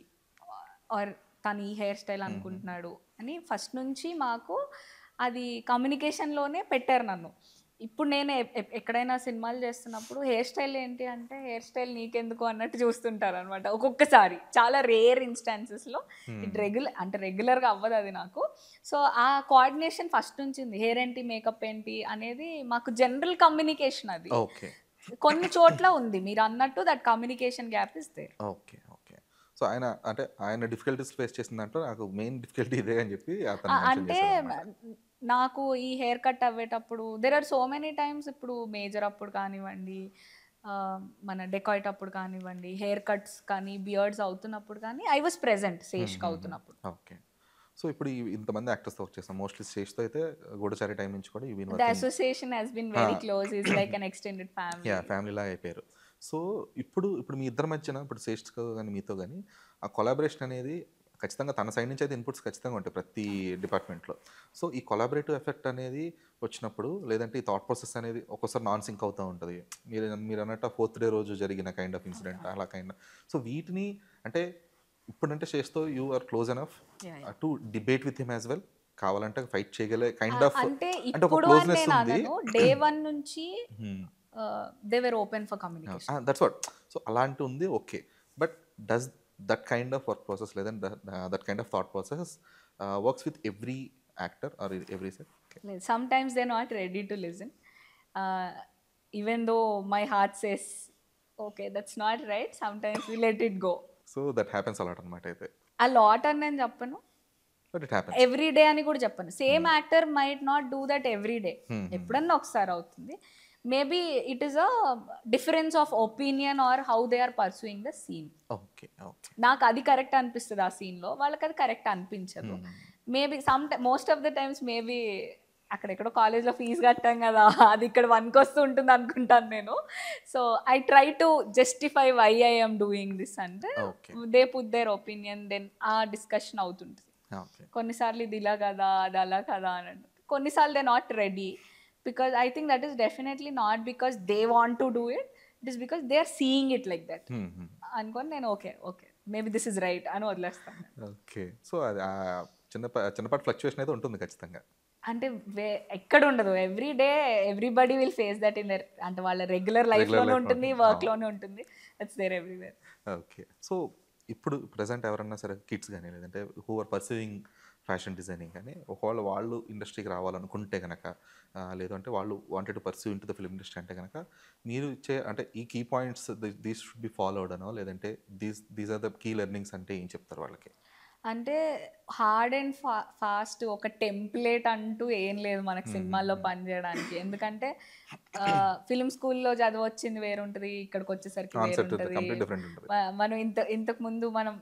ఆర్ తను ఈ హెయిర్ స్టైల్ అనుకుంటున్నాడు అని ఫస్ట్ నుంచి మాకు అది కమ్యూనికేషన్లోనే పెట్టారు నన్ను. ఇప్పుడు నేను ఎక్కడైనా సినిమాలు చేస్తున్నప్పుడు హెయిర్ స్టైల్ ఏంటి అంటే హెయిర్ స్టైల్ నీకెందుకు అన్నట్టు చూస్తుంటారు అనమాట ఒక్కొక్కసారి. చాలా రేర్ ఇన్స్టాన్సెస్లో ఇట్ రెగ్యులర్గా అవ్వదు అది నాకు. సో ఆ కోఆర్డినేషన్ ఫస్ట్ నుంచి ఉంది. హెయిర్ ఏంటి, మేకప్ ఏంటి అనేది మాకు జనరల్ కమ్యూనికేషన్ అది. ఓకే. కొన్ని చోట్ల ఉంది మీరు అన్నట్టు, that communication gap is there. Okay. Okay. So ఆయన డిఫికల్టీస్ ఫేస్ చేసిన దాంట్లో నాకు మెయిన్ డిఫికల్టీ ఇదే అని చెప్పి అతను మెన్షన్ అంటే చేశారనమాట. నాకు ఈ హెయిర్ కట్ అవ్వేటప్పుడు there are so many times, ఇప్పుడు మేజర్ అప్పుడు కానివ్వండి, మన డెకాయిట్ అప్పుడు కానివ్వండి, హెయిర్ కట్స్ కానీ బియర్డ్స్ అవుతున్నప్పుడు కానీ ఐ వాజ్ ప్రెజెంట్ శేష్కి అవుతున్నప్పుడు. ఓకే. సో ఇప్పుడు ఇంతమంది యాక్టర్స్తో వర్క్ చేస్తాం, మోస్ట్లీ శేష్తో అయితే గూఢచారి టైం నుంచి కూడా ఇవి the association has been very close, is like an extended family. ఫ్యామిలీలా అయిపోయారు. సో ఇప్పుడు మీ ఇద్దరి మధ్యన ఇప్పుడు శేష్తో కానీ మీతో కానీ ఆ కొలాబరేషన్ అనేది ఖచ్చితంగా తన సైడ్ నుంచి అయితే ఇన్పుట్స్ ఖచ్చితంగా ఉంటాయి ప్రతి డిపార్ట్మెంట్లో. సో ఈ కొలాబరేటివ్ ఎఫెక్ట్ అనేది వచ్చినప్పుడు, లేదంటే ఈ థాట్ ప్రాసెస్ అనేది ఒక్కోసారి నాన్ సింక్ అవుతూ ఉంటుంది. మీరు అన్నట్టు 4th డే రోజు జరిగిన కైండ్ ఆఫ్ ఇన్సిడెంట్ అలా సో వీటిని అంటే ఇప్పుడంటే శేష్తో you are close enough to debate with him as well, కావాలంటే ఫైట్ చేయగలే కైండ్ ఆఫ్ అంటే అంటే ఒక ఇప్పుడు క్లోజ్నెస్ ఉంది. డే 1 నుంచి they were open for communication. That's what. So అలాంటి ఉంది okay. But does that kind of work process లేదంటే that kind of thought process works with every actor or every set? Sometimes they're not ready to listen. Even though my heart says, okay, that's not right, sometimes we let it go. So that happens a lot అనమాట అయితే. A lot అని నేను చెప్పను, but it happens. Every day అని కూడా చెప్పను. Same actor might not do that every day, ఎప్పుడన్నా ఒకసారి అవుతుంది. Maybe it is a difference of opinion or how they are pursuing the scene. Okay. Okay. నాకు అది కరెక్ట్ అనిపిస్తుంది ఆ సీన్లో, వాళ్ళకి అది కరెక్ట్ అనిపించదు. Maybe most of the times maybe అక్కడెక్కడో కాలేజ్లో ఫీజు కట్టాం కదా, అది ఇక్కడ వన్కి వస్తూ ఉంటుంది అనుకుంటాను నేను. So I try to justify why I am doing this అంటే they put their opinion, then ఆ డిస్కషన్ అవుతుంటుంది. కొన్నిసార్లు ఇది ఇలా కదా, అది అలా కదా అని అంటే, కొన్నిసార్లు they not ready, because I think that is definitely not because they want to do it, it is because they are seeing it like that. అనుకోని నేను okay maybe this is right అని వదిలేస్తాను. ఓకే. సో అది చిన్నపాటి fluctuation అయితే ఉంటుంది ఖచ్చితంగా. అంటే ఎక్కడ ఉండదు, every day everybody will face that in their, అంటే వాళ్ళ రెగ్యులర్ లైఫ్లోనే ఉంటుంది, వర్క్లోనే ఉంటుంది, that's there everywhere. Okay. So ఇప్పుడు ప్రజెంట్ ఎవరన్నా సరే కిడ్స్ కానీ లేదంటే who are pursuing fashion designing కానీ ఒకవేళ వాళ్ళు ఇండస్ట్రీకి రావాలనుకుంటే కనుక, లేదంటే వాళ్ళు wanted to pursue into the film industry అంటే కనుక మీరు ఇచ్చే అంటే ఈ key points these should be followed అనో, లేదంటే these are the key learnings అంటే ఏం చెప్తారు వాళ్ళకి? అంటే హార్డ్ అండ్ ఫాస్ట్ ఒక టెంప్లెట్ అంటూ ఏం లేదు మనకు సినిమాల్లో పనిచేయడానికి. ఎందుకంటే ఫిల్మ్ స్కూల్లో చదవచ్చింది వేరుంటుంది, ఇక్కడికి వచ్చేసరికి వేరుంటుంది. మనం ఇంతకు ముందు మనం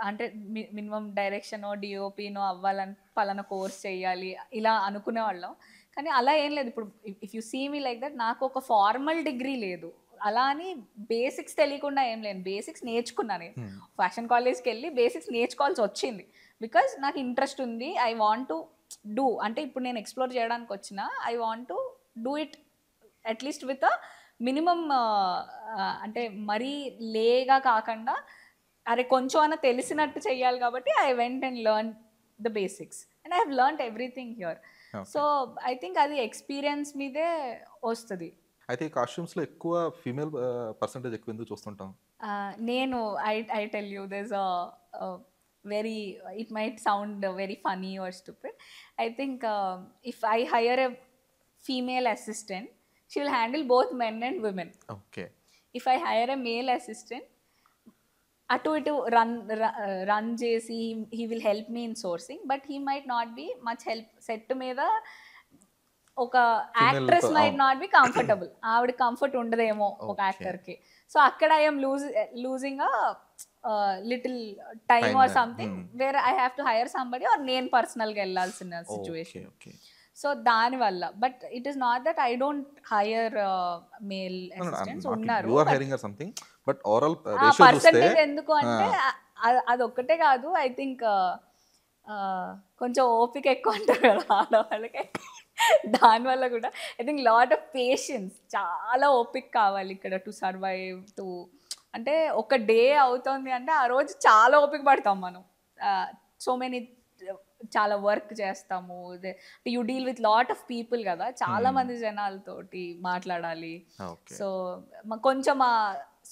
అంటే మినిమం డైరెక్షనో డిఓపినో అవ్వాలని పలానా కోర్స్ చేయాలి ఇలా అనుకునే వాళ్ళం. కానీ అలా ఏం లేదు. ఇప్పుడు if you see me like that, నాకు ఒక ఫార్మల్ డిగ్రీ లేదు, అలా అని బేసిక్స్ తెలియకుండా ఏం లేదు. బేసిక్స్ నేర్చుకున్నాను నేను, ఫ్యాషన్ కాలేజ్కి వెళ్ళి బేసిక్స్ నేర్చుకోవాల్సి వచ్చింది. బికాజ్ నాకు ఇంట్రెస్ట్ ఉంది, ఐ వాంట్ టు డూ. అంటే ఇప్పుడు నేను ఎక్స్ప్లోర్ చేయడానికి వచ్చిన, I want to do it at least with a minimum, అంటే మరీ లేగా కాకుండా అరే కొంచెం అన్న తెలిసినట్టు చెయ్యాలి. కాబట్టి I went and learn the basics and I have learned everything here. So I think అది ఎక్స్పీరియన్స్ మీదే వస్తుంది. అయితే ఈ కాస్ట్యూమ్స్లో ఎక్కువ ఫీమేల్ పర్సంటేజ్ ఎక్కువ ఎందుకు చూస్తుంటాం? నేను I tell you there is a very, it might sound very funny or stupid. I think if I hire a female assistant, she will handle both men and women. Okay. If I hire a male assistant, అటు ఇటు run చేసి he will help me in sourcing, but he might not be much help. Set మీద ఒక actress might not be comfortable, ఆవిడ comfort ఉండదేమో ఒక యాక్టర్కి. So అక్కడ I'm losing little time or something where I have to hire somebody or నేను పర్సనల్గా వెళ్ళాల్సిన situation. So దానివల్ల, but it is not that I don't hire male assistants, ఉన్నారు. Percentage ఎందుకు అంటే అదొక్కటే కాదు, ఐ థింక్ కొంచెం ఓపిక ఎక్కువ అంటారు కదా ఆడవాళ్ళకి, దానివల్ల కూడా I think lot of patience, చాలా ఓపిక కావాలి ఇక్కడ టు సర్వైవ్. టు అంటే ఒక డే అవుతుంది అంటే ఆ రోజు చాలా ఓపిక పడతాం మనం. సో మెనీ చాలా వర్క్ చేస్తాము, you deal with lot of people కదా, చాలా మంది జనాలతోటి మాట్లాడాలి. ఓకే. సో కొంచెం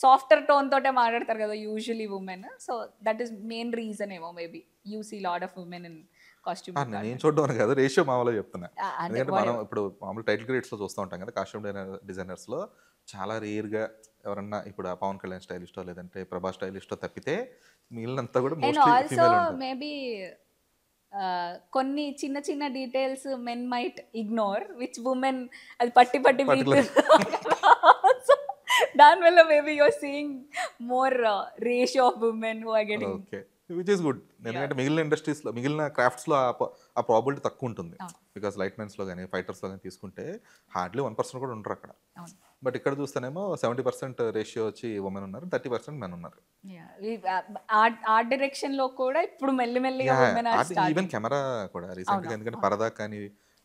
సాఫ్టర్ టోన్ తోటే మాట్లాడతారు కదా usually women. So that is main reason ఏమో maybe you see lot of women in costume. నేను చూడడం అని కాదు, రేషియో మామూలుగా చెప్తున్నా. అంటే ఎందుకంటే మనం ఇప్పుడు మామూలు టైటిల్ క్రియేట్స్లో చూస్తూ ఉంటాం కదా, కాస్ట్యూమ్ డిజైనర్స్లో చాలా రేర్గా ఎవరన్నా ఇప్పుడు ఆ పవన్ కళ్యాణ్ స్టైలిస్టో లేదంటే ప్రభాస్ స్టైలిస్టో తప్పితే మిగిలినంతా కూడా అండ్ మోస్ట్లీ ఆల్సో ఫీమేల్ ఉంటుంది. మేబీ కొన్ని చిన్న చిన్న details men might ignore which women అది పట్టి పట్టి సో దానివల్ల maybe you're seeing more ratio of women who are getting. Okay, which is good. ఎందుకంటే మిగిలిన ఇండస్ట్రీస్లో మిగిలిన క్రాఫ్ట్స్లో ఆ ప్రాబిలిటీ తక్కువ ఉంటుంది. బికాస్ లైట్ మెన్స్లో కానీ ఫైటర్స్లో కానీ తీసుకుంటే హార్డ్లీ 1% కూడా ఉండరు అక్కడ. బట్ ఇక్కడ చూస్తేనేమో 70% రేషియో వచ్చి ఉమెన్ ఉన్నారు, 30% మెన్ ఉన్నారు. ఆర్ట్ డైరెక్షన్ లో కూడా ఇప్పుడు మెల్లిమెల్లిగా women are starting. Even camera కూడా రీసెంట్గా, ఎందుకంటే పరదా కానీ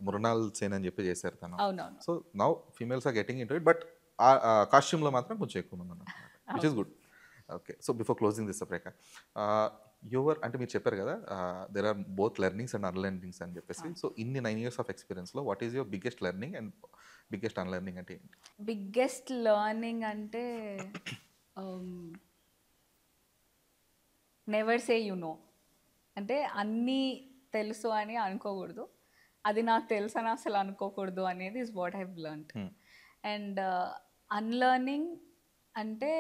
మృణాల్ సేన్ అని చెప్పి చేశారు తను. అవునవును. So now females are getting in to it, but కాస్ట్యూమ్లో మాత్రం కొంచెం ఎక్కువ మంది ఉన్నారు, which is good. Okay, so before closing this Rekha, your అంటే మీరు చెప్పారు కదా there are both learnings and unlearnings అని చెప్పేసి. సో ఇన్ని 9 years ఆఫ్ ఎక్స్పీరియన్స్లో what is your biggest learning and biggest unlearning అంటే ఏంటి? బిగ్గెస్ట్ లర్నింగ్ అంటే నెవర్ సే యు నో. అంటే అన్నీ తెలుసు అని అనుకోకూడదు, అది నాకు తెలుసు అని అసలు అనుకోకూడదు అనేది is what I have learned. And unlearning అంటే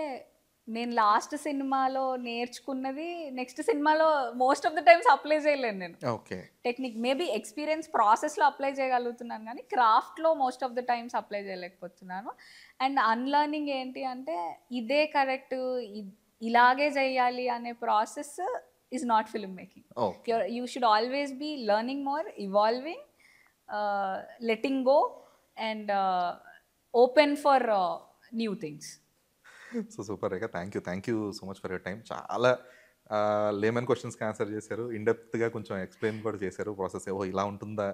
నేను లాస్ట్ సినిమాలో నేర్చుకున్నది నెక్స్ట్ సినిమాలో most of the times apply చేయలేను నేను. ఓకే, టెక్నిక్ మేబీ ఎక్స్పీరియన్స్ ప్రాసెస్లో అప్లై చేయగలుగుతున్నాను కానీ క్రాఫ్ట్లో most of the times apply చేయలేకపోతున్నాను. అండ్ అన్లర్నింగ్ ఏంటి అంటే ఇదే కరెక్ట్, ఇలాగే చేయాలి అనే process is not film making. You should always be learning more, evolving, letting go and open for new things. So super Rekha, thank you so much for your time. చాలా lemon క్వశ్చన్స్కి answer చేశారు, ఇన్డెప్త్గా కొంచెం explain కూడా చేశారు process. ఓహో ఇలా ఉంటుందా,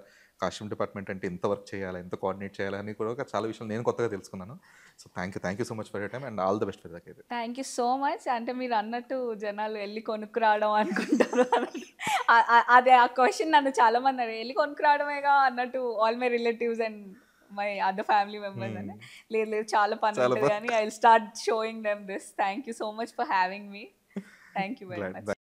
costume department అంటే ఎంత వర్క్ చేయాలి, ఎంత కోఆర్డినేట్ చేయాలని కూడా చాలా విషయాలు నేను కొత్తగా తెలుసుకున్నాను. So thank you so much for your time and all the best for that. Thank you so much. అంటే మీరు అన్నట్టు జనాలు వెళ్ళి కొనుక్కురావడం అనుకుంటారు, అదే ఆ క్వశ్చన్ నన్ను చాలా మంది వెళ్ళి కొనుక్కురావడమేగా అన్నట్టు, all my relatives and my other family members అని. లేదు చాలా పని ఉంటుంది కానీ I will start showing them this. Thank you so much for having me. Thank you very much.